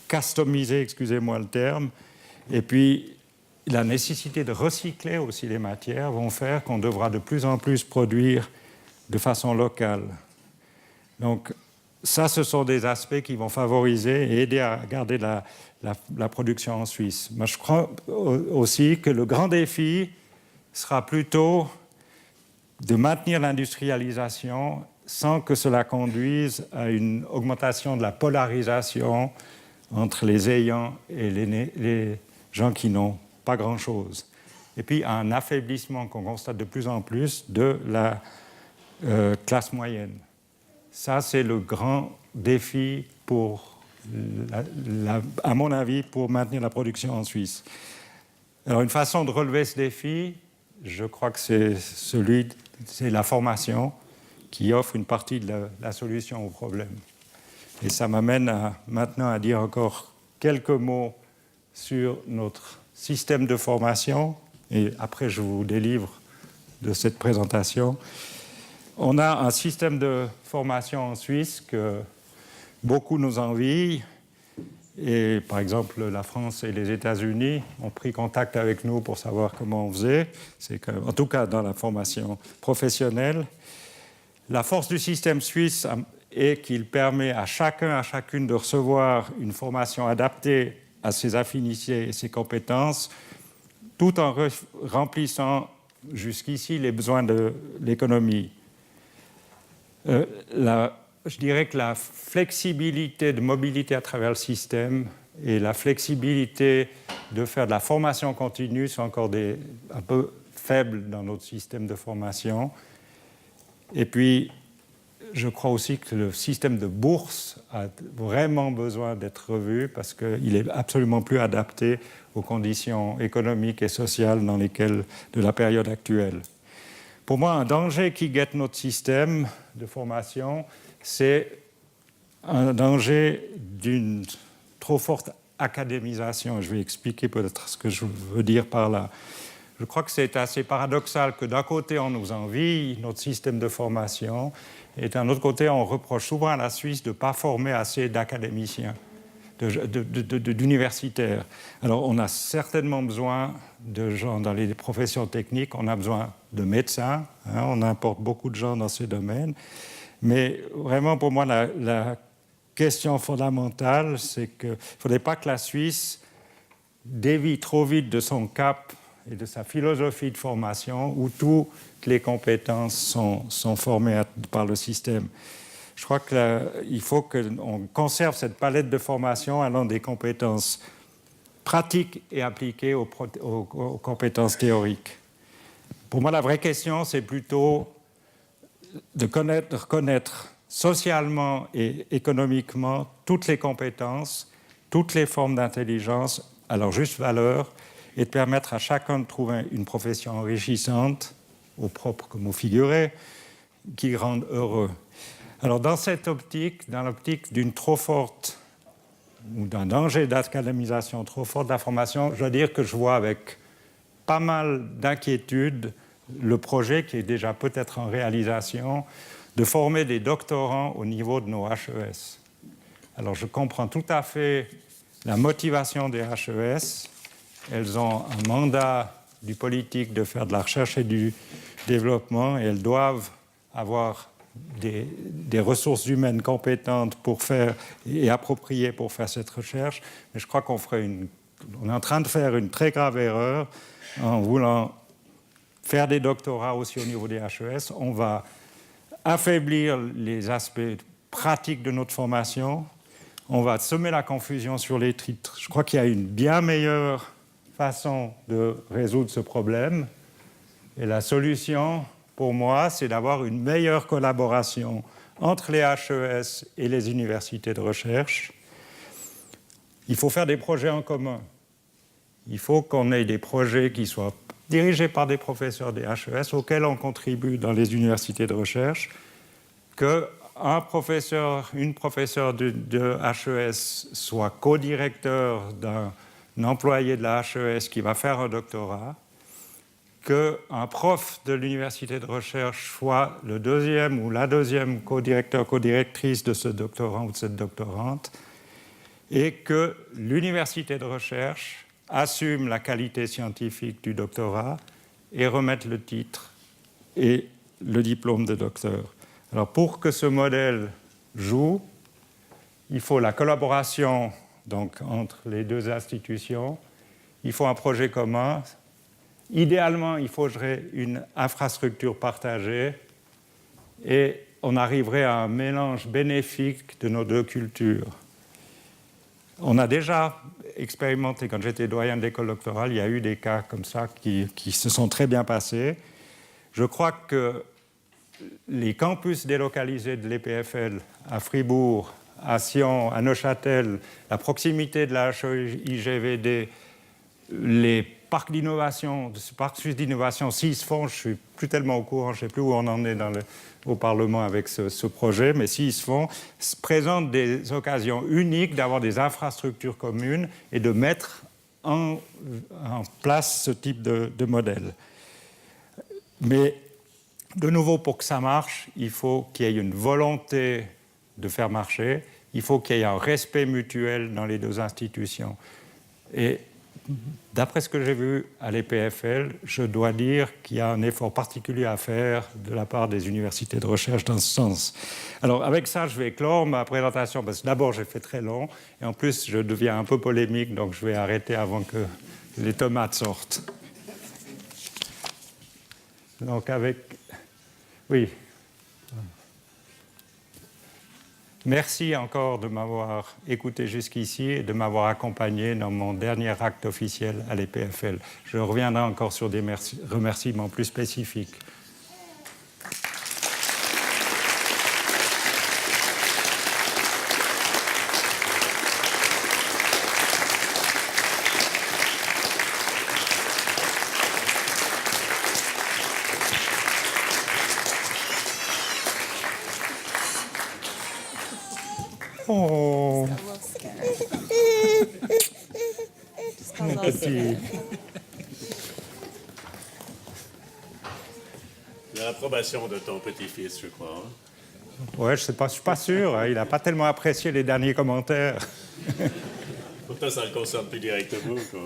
customisés, excusez-moi le terme, et puis la nécessité de recycler aussi les matières vont faire qu'on devra de plus en plus produire de façon locale. Donc, ça, ce sont des aspects qui vont favoriser et aider à garder la production en Suisse. Mais je crois aussi que le grand défi sera plutôt de maintenir l'industrialisation sans que cela conduise à une augmentation de la polarisation entre les ayants et les gens qui n'ont pas grand-chose. Et puis à un affaiblissement qu'on constate de plus en plus de la classe moyenne. Ça, c'est le grand défi à mon avis, pour maintenir la production en Suisse. Alors, une façon de relever ce défi, je crois que c'est la formation qui offre une partie de la solution au problème. Et ça m'amène maintenant à dire encore quelques mots sur notre système de formation, et après je vous délivre de cette présentation. On a un système de formation en Suisse que beaucoup nous envient. Et par exemple, la France et les États-Unis ont pris contact avec nous pour savoir comment on faisait. En tout cas, dans la formation professionnelle. La force du système suisse est qu'il permet à chacun, à chacune de recevoir une formation adaptée à ses affinités et ses compétences, tout en remplissant jusqu'ici les besoins de l'économie. Je dirais que la flexibilité de mobilité à travers le système et la flexibilité de faire de la formation continue sont encore un peu faibles dans notre système de formation. Et puis, je crois aussi que le système de bourse a vraiment besoin d'être revu parce qu'il est absolument plus adapté aux conditions économiques et sociales de la période actuelle. Pour moi, un danger qui guette notre système de formation, c'est un danger d'une trop forte académisation. Je vais expliquer peut-être ce que je veux dire par là. Je crois que c'est assez paradoxal que d'un côté, on nous envie notre système de formation, et d'un autre côté, on reproche souvent à la Suisse de ne pas former assez d'académiciens, d'universitaires. Alors, on a certainement besoin de gens dans les professions techniques, on a besoin de médecins, on importe beaucoup de gens dans ces domaines. Mais vraiment, pour moi, la question fondamentale, c'est qu'il ne faudrait pas que la Suisse dévie trop vite de son cap et de sa philosophie de formation où toutes les compétences sont formées par le système. Je crois qu'il faut qu'on conserve cette palette de formation allant des compétences pratiques et appliquées aux compétences théoriques. Pour moi, la vraie question, c'est plutôt de reconnaître socialement et économiquement toutes les compétences, toutes les formes d'intelligence à leur juste valeur et de permettre à chacun de trouver une profession enrichissante, au propre comme au figuré, qui rende heureux. Alors dans cette optique, dans l'optique d'une trop forte ou d'un danger d'académisation trop forte de la formation, je dois dire que je vois avec pas mal d'inquiétude le projet qui est déjà peut-être en réalisation de former des doctorants au niveau de nos HES. Alors je comprends tout à fait la motivation des HES. Elles ont un mandat du politique de faire de la recherche et du développement et elles doivent avoir des ressources humaines compétentes pour faire et appropriées pour faire cette recherche. Mais je crois qu'on est en train de faire une très grave erreur en voulant faire des doctorats aussi au niveau des HES. On va affaiblir les aspects pratiques de notre formation. On va semer la confusion sur les titres. Je crois qu'il y a une bien meilleure façon de résoudre ce problème. Et la solution, pour moi, c'est d'avoir une meilleure collaboration entre les HES et les universités de recherche. Il faut faire des projets en commun. il faut qu'on ait des projets qui soient dirigés par des professeurs des HES auxquels on contribue dans les universités de recherche, qu'un professeur, une professeure de HES soit co-directeur d'un employé de la HES qui va faire un doctorat, qu'un prof de l'université de recherche soit le deuxième ou la deuxième co-directeur, co-directrice de ce doctorant ou de cette doctorante, et que l'université de recherche assume la qualité scientifique du doctorat et remette le titre et le diplôme de docteur. Alors pour que ce modèle joue, il faut la collaboration donc, entre les deux institutions, il faut un projet commun. Idéalement, il faudrait une infrastructure partagée et on arriverait à un mélange bénéfique de nos deux cultures. On a déjà expérimenté, quand j'étais doyen de l'école doctorale, il y a eu des cas comme ça qui se sont très bien passés. Je crois que les campus délocalisés de l'EPFL à Fribourg, à Sion, à Neuchâtel, la proximité de la HEIGVD, les parcs d'innovation, parcs suisses d'innovation, s'ils se font, je ne suis plus tellement au courant, je ne sais plus où on en est au Parlement avec ce projet, mais s'ils se font, présentent des occasions uniques d'avoir des infrastructures communes et de mettre en place ce type de modèle. Mais de nouveau, pour que ça marche, il faut qu'il y ait une volonté de faire marcher, il faut qu'il y ait un respect mutuel dans les deux institutions. Et d'après ce que j'ai vu à l'EPFL, je dois dire qu'il y a un effort particulier à faire de la part des universités de recherche dans ce sens. Alors avec ça, je vais clore ma présentation, parce que d'abord j'ai fait très long, et en plus je deviens un peu polémique, donc je vais arrêter avant que les tomates sortent. Donc avec... Oui. Merci encore de m'avoir écouté jusqu'ici et de m'avoir accompagné dans mon dernier acte officiel à l'EPFL. Je reviendrai encore sur des remerciements plus spécifiques. Oh, petit. L'approbation de ton petit-fils, je crois. Ouais, je ne suis pas sûr. Hein. Il n'a pas tellement apprécié les derniers commentaires. Pourtant, ça le concerne plus directement. Quoi.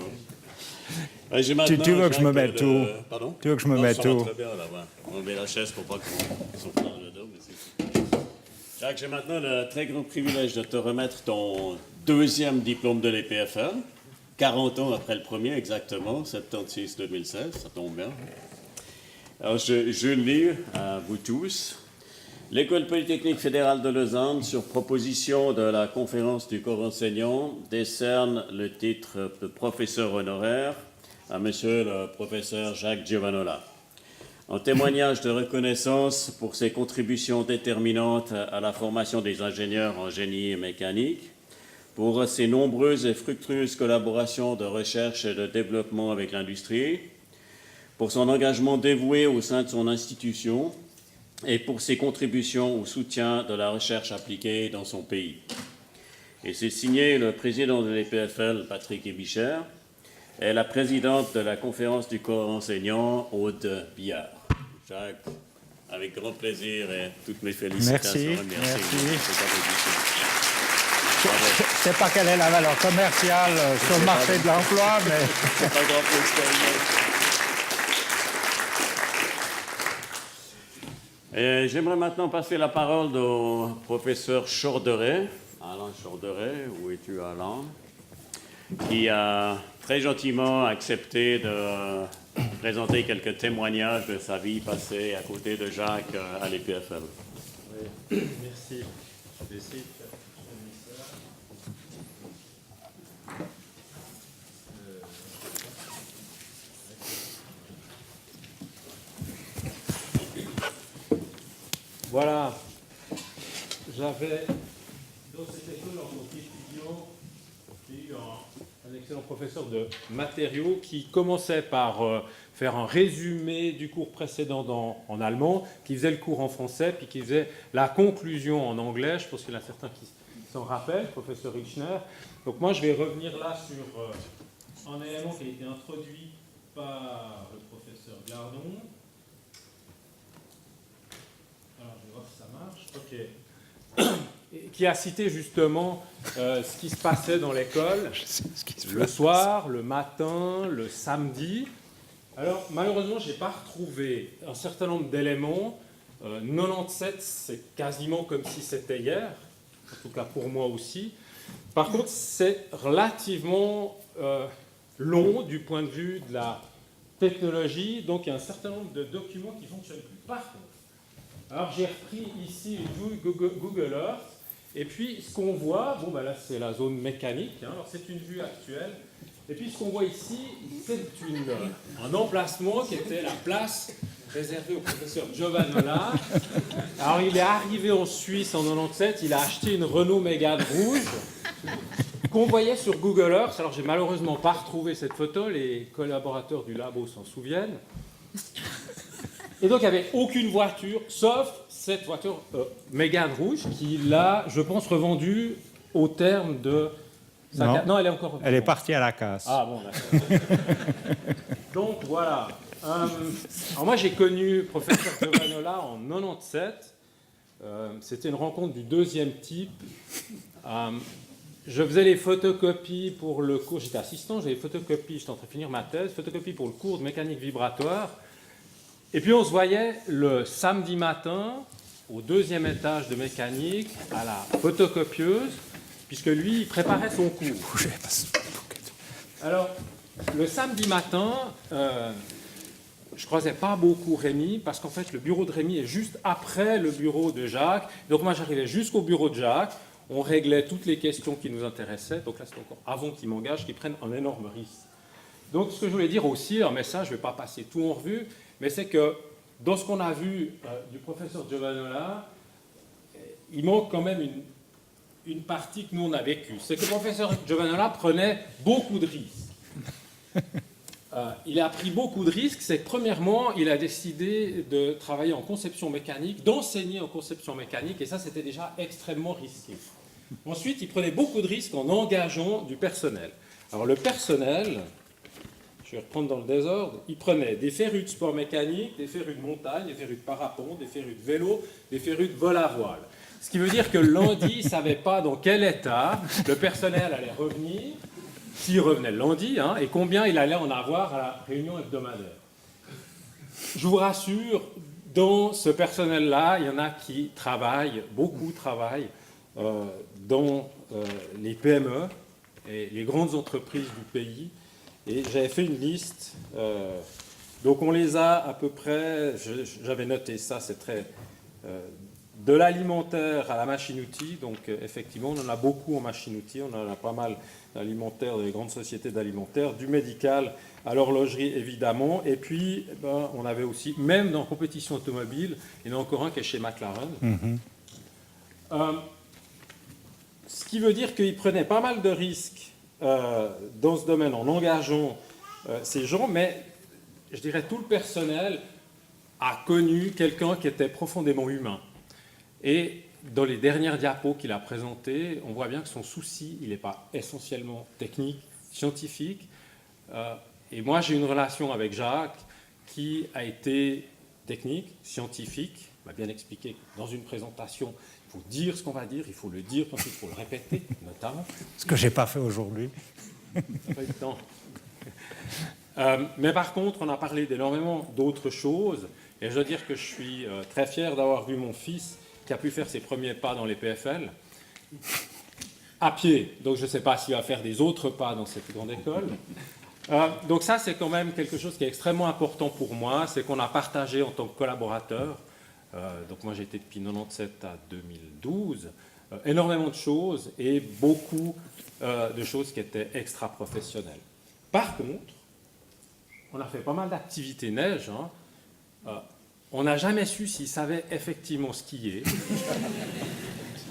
Tu veux que je me mette tout? Pardon? Tu veux que je me mette tout? Très bien, là-bas. On met la chaise pour pas qu'on s'en parle le dos, mais c'est... Jacques, j'ai maintenant le très grand privilège de te remettre ton deuxième diplôme de l'EPFL, 40 ans après le premier exactement, 76-2016, ça tombe bien. Alors, je lis à vous tous. L'École polytechnique fédérale de Lausanne, sur proposition de la conférence du corps enseignant, décerne le titre de professeur honoraire à monsieur le professeur Jacques Giovanola. En témoignage de reconnaissance pour ses contributions déterminantes à la formation des ingénieurs en génie mécanique, pour ses nombreuses et fructueuses collaborations de recherche et de développement avec l'industrie, pour son engagement dévoué au sein de son institution et pour ses contributions au soutien de la recherche appliquée dans son pays. Et c'est signé le président de l'EPFL, Patrick Ebicher, et la présidente de la conférence du corps enseignant, Aude Billard. Jacques, avec grand plaisir et toutes mes félicitations. Merci. Je ne sais pas quelle est la valeur commerciale sur le marché de l'emploi, mais... C'est pas grand pour expérimenter. J'aimerais maintenant passer la parole au professeur Chorderet, Alain Chorderet. Où es-tu, Alain? Qui a très gentiment accepté de présenter quelques témoignages de sa vie passée à côté de Jacques à l'EPFL. Oui, merci. Je vais essayer de faire ça. Voilà. J'avais dans cette école en tant qu'étudiant J'ai eu un excellent professeur de matériaux qui commençait par faire un résumé du cours précédent en allemand, qui faisait le cours en français, puis qui faisait la conclusion en anglais. Je pense qu'il y en a certains qui s'en rappellent, professeur Richner. Donc moi, je vais revenir là sur un élément qui a été introduit par le professeur Glardon. Alors, je vais voir si ça marche. OK. Qui a cité justement ce qui se passait dans l'école le soir, le matin, le samedi. Alors, malheureusement, je n'ai pas retrouvé un certain nombre d'éléments. 97, c'est quasiment comme si c'était hier, en tout cas pour moi aussi. Par contre, c'est relativement long du point de vue de la technologie, donc il y a un certain nombre de documents qui ne fonctionnent plus. Par contre, alors j'ai repris ici une vue Google Earth, et puis ce qu'on voit, bon ben là c'est la zone mécanique, hein, alors c'est une vue actuelle, et puis ce qu'on voit ici, c'est un emplacement qui était la place réservée au professeur Giovanola. Alors il est arrivé en Suisse en 97, il a acheté une Renault Mégane rouge, qu'on voyait sur Google Earth. Alors, j'ai malheureusement pas retrouvé cette photo, les collaborateurs du labo s'en souviennent. Et donc, il n'y avait aucune voiture, sauf cette voiture Mégane rouge, qui l'a, je pense, revendue au terme de... Non, elle est encore... Elle est partie à la casse. Ah bon, d'accord. Donc, voilà. Alors, moi, j'ai connu professeur Giovanola en 97. C'était une rencontre du deuxième type. Je faisais les photocopies pour le cours, j'étais assistant, j'avais les photocopies, j'étais en train de finir ma thèse, photocopies pour le cours de mécanique vibratoire. Et puis on se voyait le samedi matin au deuxième étage de mécanique à la photocopieuse, puisque lui, il préparait son cours. Alors, le samedi matin, je croisais pas beaucoup Rémi, parce qu'en fait, le bureau de Rémi est juste après le bureau de Jacques. Donc moi, j'arrivais jusqu'au bureau de Jacques. On réglait toutes les questions qui nous intéressaient. Donc là, c'est encore avant qu'ils m'engagent, qu'ils prennent un énorme risque. Donc, ce que je voulais dire aussi, un message, je ne vais pas passer tout en revue, mais c'est que dans ce qu'on a vu du professeur Giovanola, il manque quand même une partie que nous, on a vécue. C'est que le professeur Giovanola prenait beaucoup de risques. Il a pris beaucoup de risques. C'est que, premièrement, il a décidé de travailler en conception mécanique, d'enseigner en conception mécanique, et ça, c'était déjà extrêmement risqué. Ensuite, il prenait beaucoup de risques en engageant du personnel. Alors, le personnel, je vais reprendre dans le désordre, il prenait des férus de sport mécanique, des férus de montagne, des férus de parapente, des férus de vélo, des férus de vol à voile. Ce qui veut dire que lundi, il ne savait pas dans quel état le personnel allait revenir, s'il revenait le lundi, hein, et combien il allait en avoir à la réunion hebdomadaire. Je vous rassure, dans ce personnel-là, il y en a qui travaillent, beaucoup travaillent dans les PME et les grandes entreprises du pays. Et j'avais fait une liste, donc on les a à peu près, j'avais noté ça, c'est très... de l'alimentaire à la machine-outil, donc effectivement on en a beaucoup en machine-outil, on en a pas mal d'alimentaire, des grandes sociétés d'alimentaire, du médical à l'horlogerie évidemment, et puis on avait aussi, même dans la compétition automobile, il y en a encore un qui est chez McLaren. Ce qui veut dire qu'il prenait pas mal de risques dans ce domaine en engageant ces gens, mais je dirais tout le personnel a connu quelqu'un qui était profondément humain. Et dans les dernières diapos qu'il a présentées, on voit bien que son souci, il n'est pas essentiellement technique, scientifique. Et moi, j'ai une relation avec Jacques qui a été technique, scientifique. Il m'a bien expliqué que dans une présentation, il faut dire ce qu'on va dire, il faut le dire, ensuite il faut le répéter, notamment. Ce que je n'ai pas fait aujourd'hui. Pas eu le temps. Mais par contre, on a parlé d'énormément d'autres choses. Et je dois dire que je suis très fier d'avoir vu mon fils qui a pu faire ses premiers pas dans les PFL, à pied. Donc je ne sais pas s'il va faire des autres pas dans cette grande école. Donc ça, c'est quand même quelque chose qui est extrêmement important pour moi, c'est qu'on a partagé en tant que collaborateur, donc moi j'ai été depuis 1997 à 2012, énormément de choses et beaucoup de choses qui étaient extra-professionnelles. Par contre, on a fait pas mal d'activités neige, hein. On n'a jamais su s'il savait effectivement skier.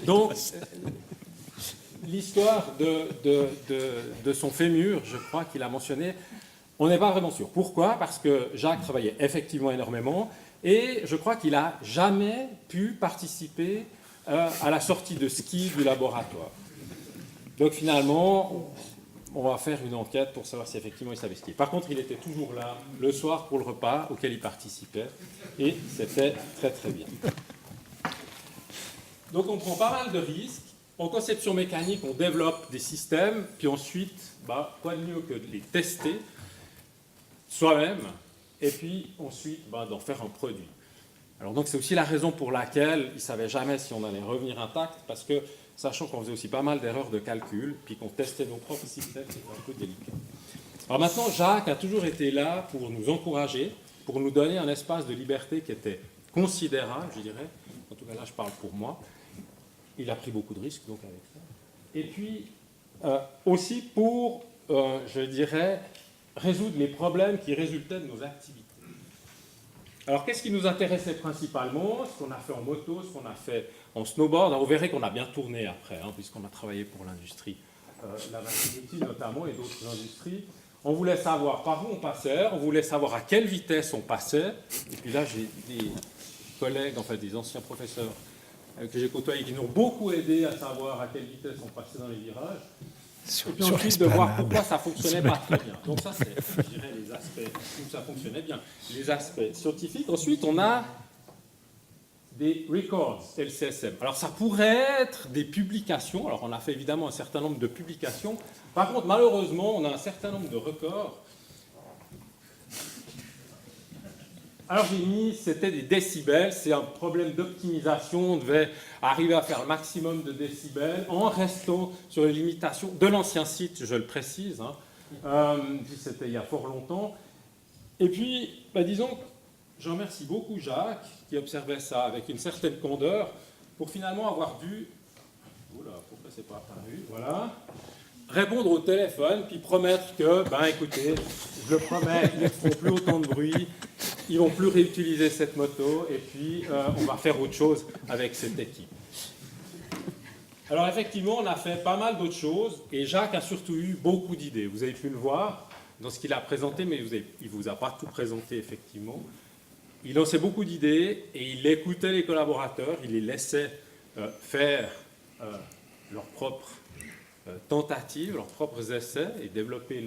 Donc, l'histoire de son fémur, je crois qu'il a mentionné, on n'est pas vraiment sûr. Pourquoi? Parce que Jacques travaillait effectivement énormément et je crois qu'il n'a jamais pu participer à la sortie de ski du laboratoire. Donc finalement, on va faire une enquête pour savoir si effectivement il savait skier. Par contre, il était toujours là le soir pour le repas auquel il participait et c'était très très bien. Donc on prend pas mal de risques. En conception mécanique, on développe des systèmes, puis ensuite, quoi de mieux que de les tester soi-même, et puis ensuite d'en faire un produit. Alors donc c'est aussi la raison pour laquelle il ne savait jamais si on allait revenir intact, parce que sachant qu'on faisait aussi pas mal d'erreurs de calcul, puis qu'on testait nos propres systèmes, c'était un peu délicat. Alors maintenant, Jacques a toujours été là pour nous encourager, pour nous donner un espace de liberté qui était considérable, je dirais. En tout cas là, je parle pour moi. Il a pris beaucoup de risques donc avec ça. Et puis aussi pour, je dirais, résoudre les problèmes qui résultaient de nos activités. Alors qu'est-ce qui nous intéressait principalement? Ce qu'on a fait en moto, ce qu'on a fait en snowboard. Alors, vous verrez qu'on a bien tourné après, puisqu'on a travaillé pour l'industrie, la machinerie notamment et d'autres industries. On voulait savoir par où on passait, on voulait savoir à quelle vitesse on passait. Et puis là, j'ai des collègues, en fait des anciens professeurs, que j'ai côtoyés qui nous ont beaucoup aidé à savoir à quelle vitesse on passait dans les virages. Et puis ensuite de voir pourquoi ça ne fonctionnait pas très bien. Donc ça, c'est, je dirais, les aspects où ça fonctionnait bien. Les aspects scientifiques. Ensuite, on a des records LCSM. Alors ça pourrait être des publications. Alors on a fait évidemment un certain nombre de publications. Par contre, malheureusement, on a un certain nombre de records. Alors j'ai mis, c'était des décibels, c'est un problème d'optimisation, on devait arriver à faire le maximum de décibels en restant sur les limitations de l'ancien site, je le précise, c'était il y a fort longtemps. Et puis, disons, je remercie beaucoup Jacques qui observait ça avec une certaine candeur pour finalement avoir dû, oula, pourquoi c'est pas apparu, voilà, répondre au téléphone, puis promettre que, écoutez, je le promets, ils ne feront plus autant de bruit, ils ne vont plus réutiliser cette moto, et puis on va faire autre chose avec cette équipe. Alors effectivement, on a fait pas mal d'autres choses, et Jacques a surtout eu beaucoup d'idées. Vous avez pu le voir dans ce qu'il a présenté, mais il ne vous a pas tout présenté, effectivement. Il lançait beaucoup d'idées, et il écoutait les collaborateurs, il les laissait faire leurs propres tentatives, leurs propres essais et développer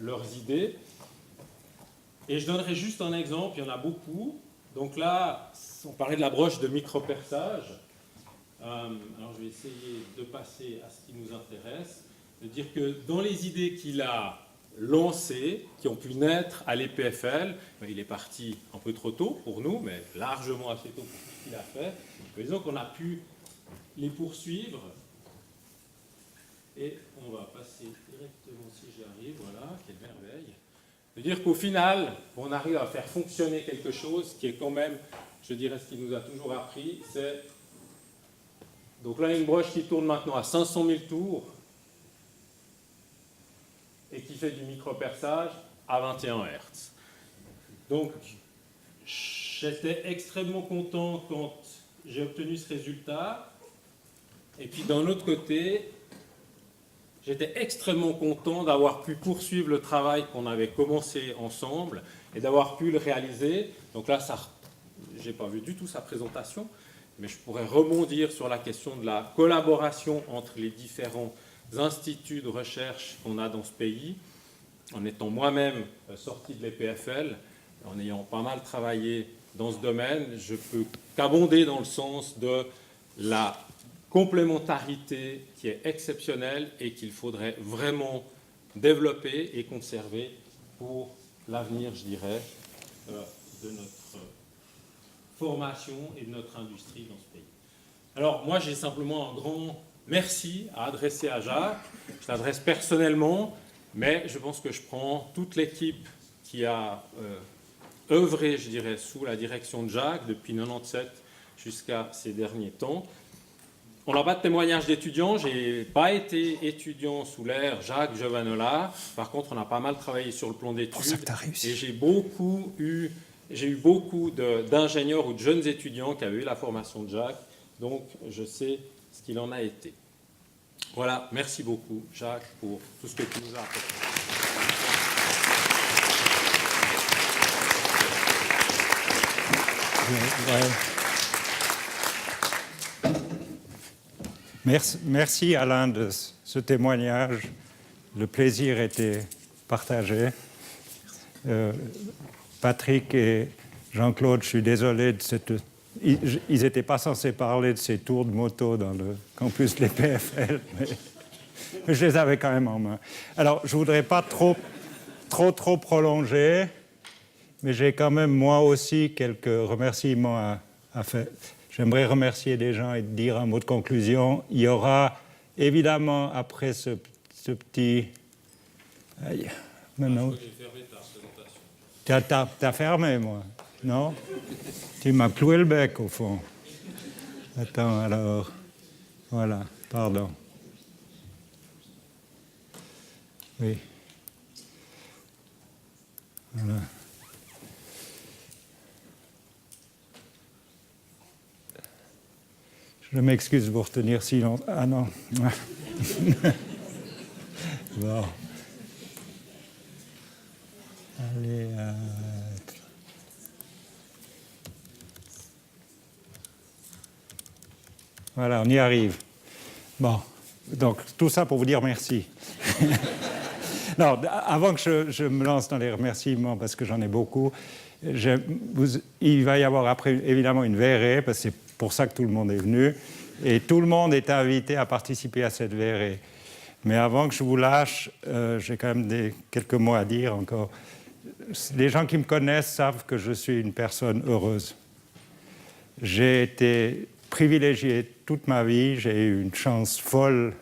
leurs idées. Et je donnerai juste un exemple, il y en a beaucoup. Donc là, on parlait de la broche de microperçage. Alors je vais essayer de passer à ce qui nous intéresse, de dire que dans les idées qu'il a lancées, qui ont pu naître à l'EPFL, il est parti un peu trop tôt pour nous, mais largement assez tôt pour ce qu'il a fait. Mais disons qu'on a pu les poursuivre. Et on va passer directement, si j'y arrive, voilà, quelle merveille. De dire qu'au final, on arrive à faire fonctionner quelque chose qui est quand même, je dirais, ce qu'il nous a toujours appris, c'est... Donc là, une broche qui tourne maintenant à 500 000 tours et qui fait du microperçage à 21 Hz. Donc, j'étais extrêmement content quand j'ai obtenu ce résultat. Et puis, d'un autre côté... J'étais extrêmement content d'avoir pu poursuivre le travail qu'on avait commencé ensemble et d'avoir pu le réaliser. Donc là, je n'ai pas vu du tout sa présentation, mais je pourrais rebondir sur la question de la collaboration entre les différents instituts de recherche qu'on a dans ce pays. En étant moi-même sorti de l'EPFL, en ayant pas mal travaillé dans ce domaine, je peux qu'abonder dans le sens de la complémentarité qui est exceptionnelle et qu'il faudrait vraiment développer et conserver pour l'avenir, je dirais, de notre formation et de notre industrie dans ce pays. Alors, moi, j'ai simplement un grand merci à adresser à Jacques. Je l'adresse personnellement, mais je pense que je prends toute l'équipe qui a œuvré, je dirais, sous la direction de Jacques depuis 1997 jusqu'à ces derniers temps. On n'a pas de témoignage d'étudiants, je n'ai pas été étudiant sous l'ère Jacques Giovanola. Par contre, on a pas mal travaillé sur le plan d'études. Et j'ai eu beaucoup d'ingénieurs ou de jeunes étudiants qui avaient eu la formation de Jacques. Donc, je sais ce qu'il en a été. Voilà, merci beaucoup, Jacques, pour tout ce que tu nous as apporté. Merci Alain de ce témoignage. Le plaisir était partagé. Patrick et Jean-Claude, je suis désolé de cette... Ils n'étaient pas censés parler de ces tours de moto dans le campus de l'EPFL, mais je les avais quand même en main. Alors, je ne voudrais pas trop prolonger, mais j'ai quand même moi aussi quelques remerciements à faire. J'aimerais remercier des gens et dire un mot de conclusion. Il y aura évidemment, après ce petit... Aïe, maintenant... T'as fermé, moi, non? Tu m'as cloué le bec, au fond. Attends, alors... Voilà, pardon. Oui. Voilà. Je m'excuse pour tenir si longtemps. Ah non. Bon. Allez. Voilà, on y arrive. Bon. Donc, tout ça pour vous dire merci. Non, avant que je me lance dans les remerciements, parce que j'en ai beaucoup, il va y avoir après, évidemment, une verrée, parce que c'est pour ça que tout le monde est venu, et tout le monde est invité à participer à cette verrée. Mais avant que je vous lâche, j'ai quand même quelques mots à dire encore. Les gens qui me connaissent savent que je suis une personne heureuse. J'ai été privilégié toute ma vie, j'ai eu une chance folle,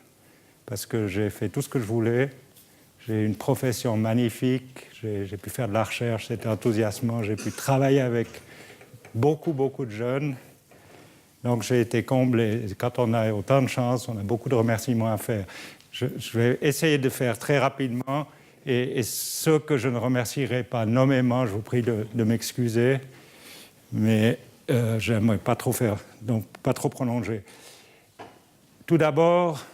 parce que j'ai fait tout ce que je voulais. J'ai une profession magnifique, j'ai pu faire de la recherche, c'était enthousiasmant, j'ai pu travailler avec beaucoup de jeunes. Donc j'ai été comblé. Quand on a autant de chance, on a beaucoup de remerciements à faire. Je vais essayer de faire très rapidement, et ceux que je ne remercierai pas nommément, je vous prie de m'excuser, mais j'aimerais pas trop faire, donc pas trop prolonger. Tout d'abord,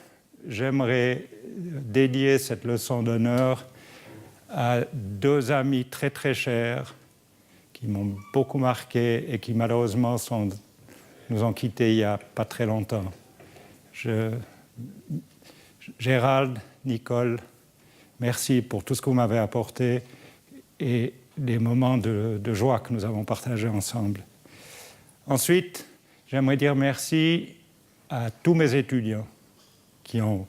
j'aimerais dédier cette leçon d'honneur à deux amis très chers qui m'ont beaucoup marqué et qui malheureusement nous ont quittés il n'y a pas très longtemps. Gérald, Nicole, merci pour tout ce que vous m'avez apporté et les moments de joie que nous avons partagés ensemble. Ensuite, j'aimerais dire merci à tous mes étudiants qui ont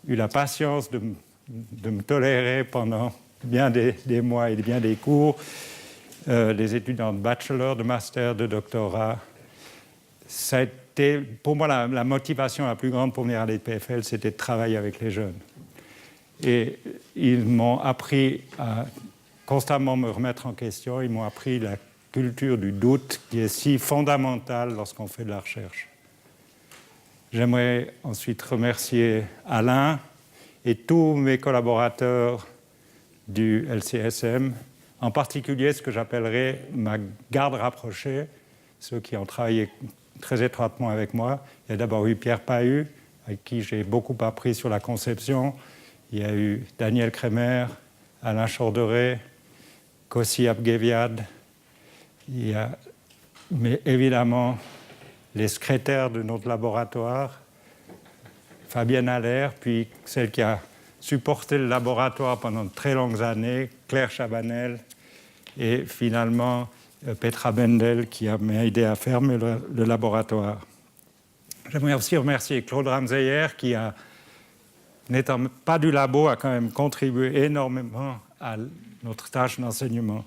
eu la patience de me tolérer pendant bien des mois et bien des cours, les étudiants de bachelor, de master, de doctorat. Ça a été, pour moi, la motivation la plus grande pour venir à l'EPFL, c'était de travailler avec les jeunes. Et ils m'ont appris à constamment me remettre en question, ils m'ont appris la culture du doute qui est si fondamentale lorsqu'on fait de la recherche. J'aimerais ensuite remercier Alain et tous mes collaborateurs du LCSM, en particulier ce que j'appellerais ma garde rapprochée, ceux qui ont travaillé très étroitement avec moi. Il y a d'abord eu Pierre Pahut, avec qui j'ai beaucoup appris sur la conception. Il y a eu Daniel Kremer, Alain Chauderet, Kossi Abgeviad. Il y a, mais évidemment, les secrétaires de notre laboratoire, Fabienne Allaire, puis celle qui a supporté le laboratoire pendant de très longues années, Claire Chabanel, et finalement Petra Bendel qui m'a aidé à fermer le laboratoire. J'aimerais aussi remercier Claude Ramseyer qui, n'étant pas du labo, a quand même contribué énormément à notre tâche d'enseignement.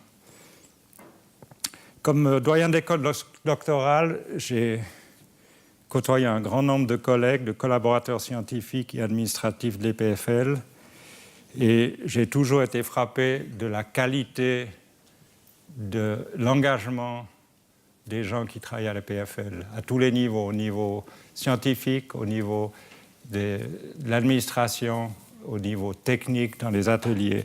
Comme doyen d'école doctorale, j'ai côtoyé un grand nombre de collègues, de collaborateurs scientifiques et administratifs de l'EPFL, et j'ai toujours été frappé de la qualité de l'engagement des gens qui travaillent à l'EPFL, à tous les niveaux, au niveau scientifique, au niveau de l'administration, au niveau technique dans les ateliers.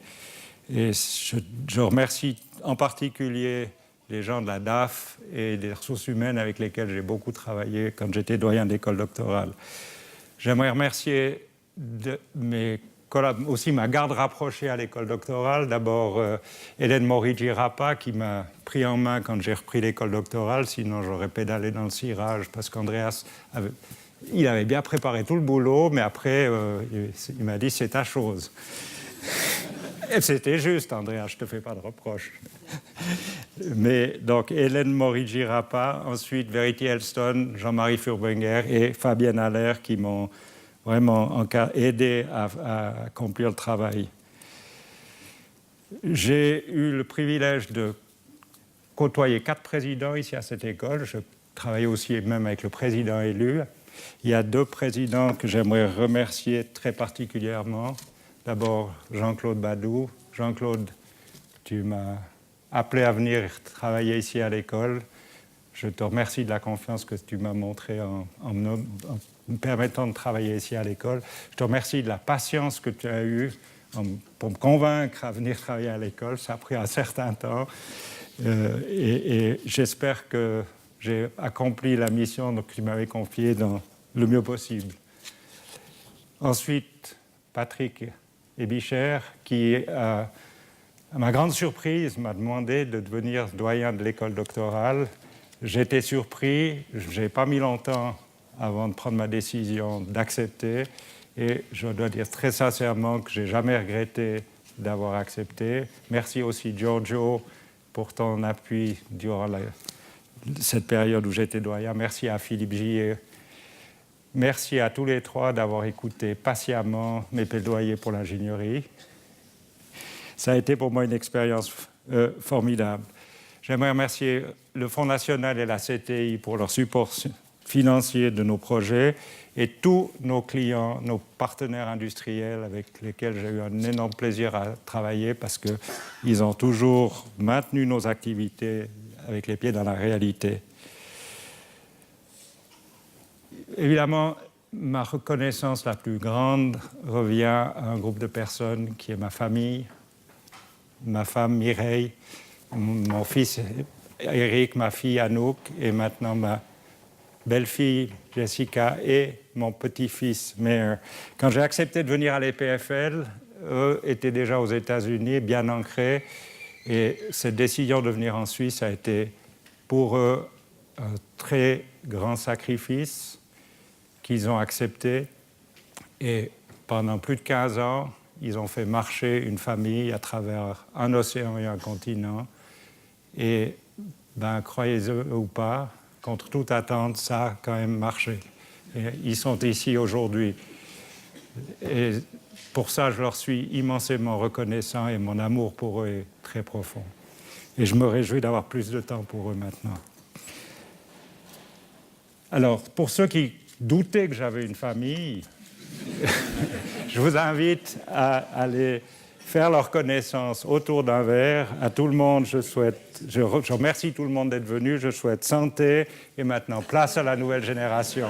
Et je remercie en particulier les gens de la DAF et des ressources humaines avec lesquels j'ai beaucoup travaillé quand j'étais doyen d'école doctorale. J'aimerais remercier aussi ma garde rapprochée à l'école doctorale. D'abord, Hélène Morigi-Rapa, qui m'a pris en main quand j'ai repris l'école doctorale, sinon j'aurais pédalé dans le cirage, parce qu'Andreas avait bien préparé tout le boulot, mais après, il m'a dit « c'est ta chose ». Et c'était juste, Andreas, je ne te fais pas de reproches. Mais donc, Hélène Morigi-Rapa, ensuite Verity Elston, Jean-Marie Furbinger et Fabienne Haller qui m'ont vraiment aidé à accomplir le travail. J'ai eu le privilège de côtoyer 4 présidents ici à cette école. Je travaille aussi même avec le président élu. Il y a 2 présidents que j'aimerais remercier très particulièrement. D'abord, Jean-Claude Badou. Jean-Claude, tu m'as appelé à venir travailler ici à l'école. Je te remercie de la confiance que tu m'as montrée en me permettant de travailler ici à l'école. Je te remercie de la patience que tu as eue pour me convaincre à venir travailler à l'école. Ça a pris un certain temps. Et j'espère que j'ai accompli la mission que tu m'avais confiée dans le mieux possible. Ensuite, Patrick Ebicher, qui, à ma grande surprise, m'a demandé de devenir doyen de l'école doctorale. J'étais surpris, je n'ai pas mis longtemps avant de prendre ma décision d'accepter, et je dois dire très sincèrement que je n'ai jamais regretté d'avoir accepté. Merci aussi Giorgio pour ton appui durant cette période où j'étais doyen. Merci à Philippe Gillet. Merci à tous les 3 d'avoir écouté patiemment mes plaidoyers pour l'ingénierie. Ça a été pour moi une expérience formidable. J'aimerais remercier le Fonds national et la CTI pour leur support financier de nos projets et tous nos clients, nos partenaires industriels avec lesquels j'ai eu un énorme plaisir à travailler parce qu'ils ont toujours maintenu nos activités avec les pieds dans la réalité. Évidemment, ma reconnaissance la plus grande revient à un groupe de personnes qui est ma famille, ma femme Mireille, mon fils Eric, ma fille Anouk et maintenant ma belle-fille Jessica et mon petit-fils Meir. Quand j'ai accepté de venir à l'EPFL, eux étaient déjà aux États-Unis, bien ancrés, et cette décision de venir en Suisse a été pour eux un très grand sacrifice qu'ils ont accepté. Et pendant plus de 15 ans, ils ont fait marcher une famille à travers un océan et un continent. Et, croyez-le ou pas, contre toute attente, ça a quand même marché. Et ils sont ici aujourd'hui. Et pour ça, je leur suis immensément reconnaissant et mon amour pour eux est très profond. Et je me réjouis d'avoir plus de temps pour eux maintenant. Alors, pour ceux qui doutaient que j'avais une famille, je vous invite à aller faire leur connaissance autour d'un verre. À tout le monde, je remercie tout le monde d'être venu. Je souhaite santé et maintenant place à la nouvelle génération.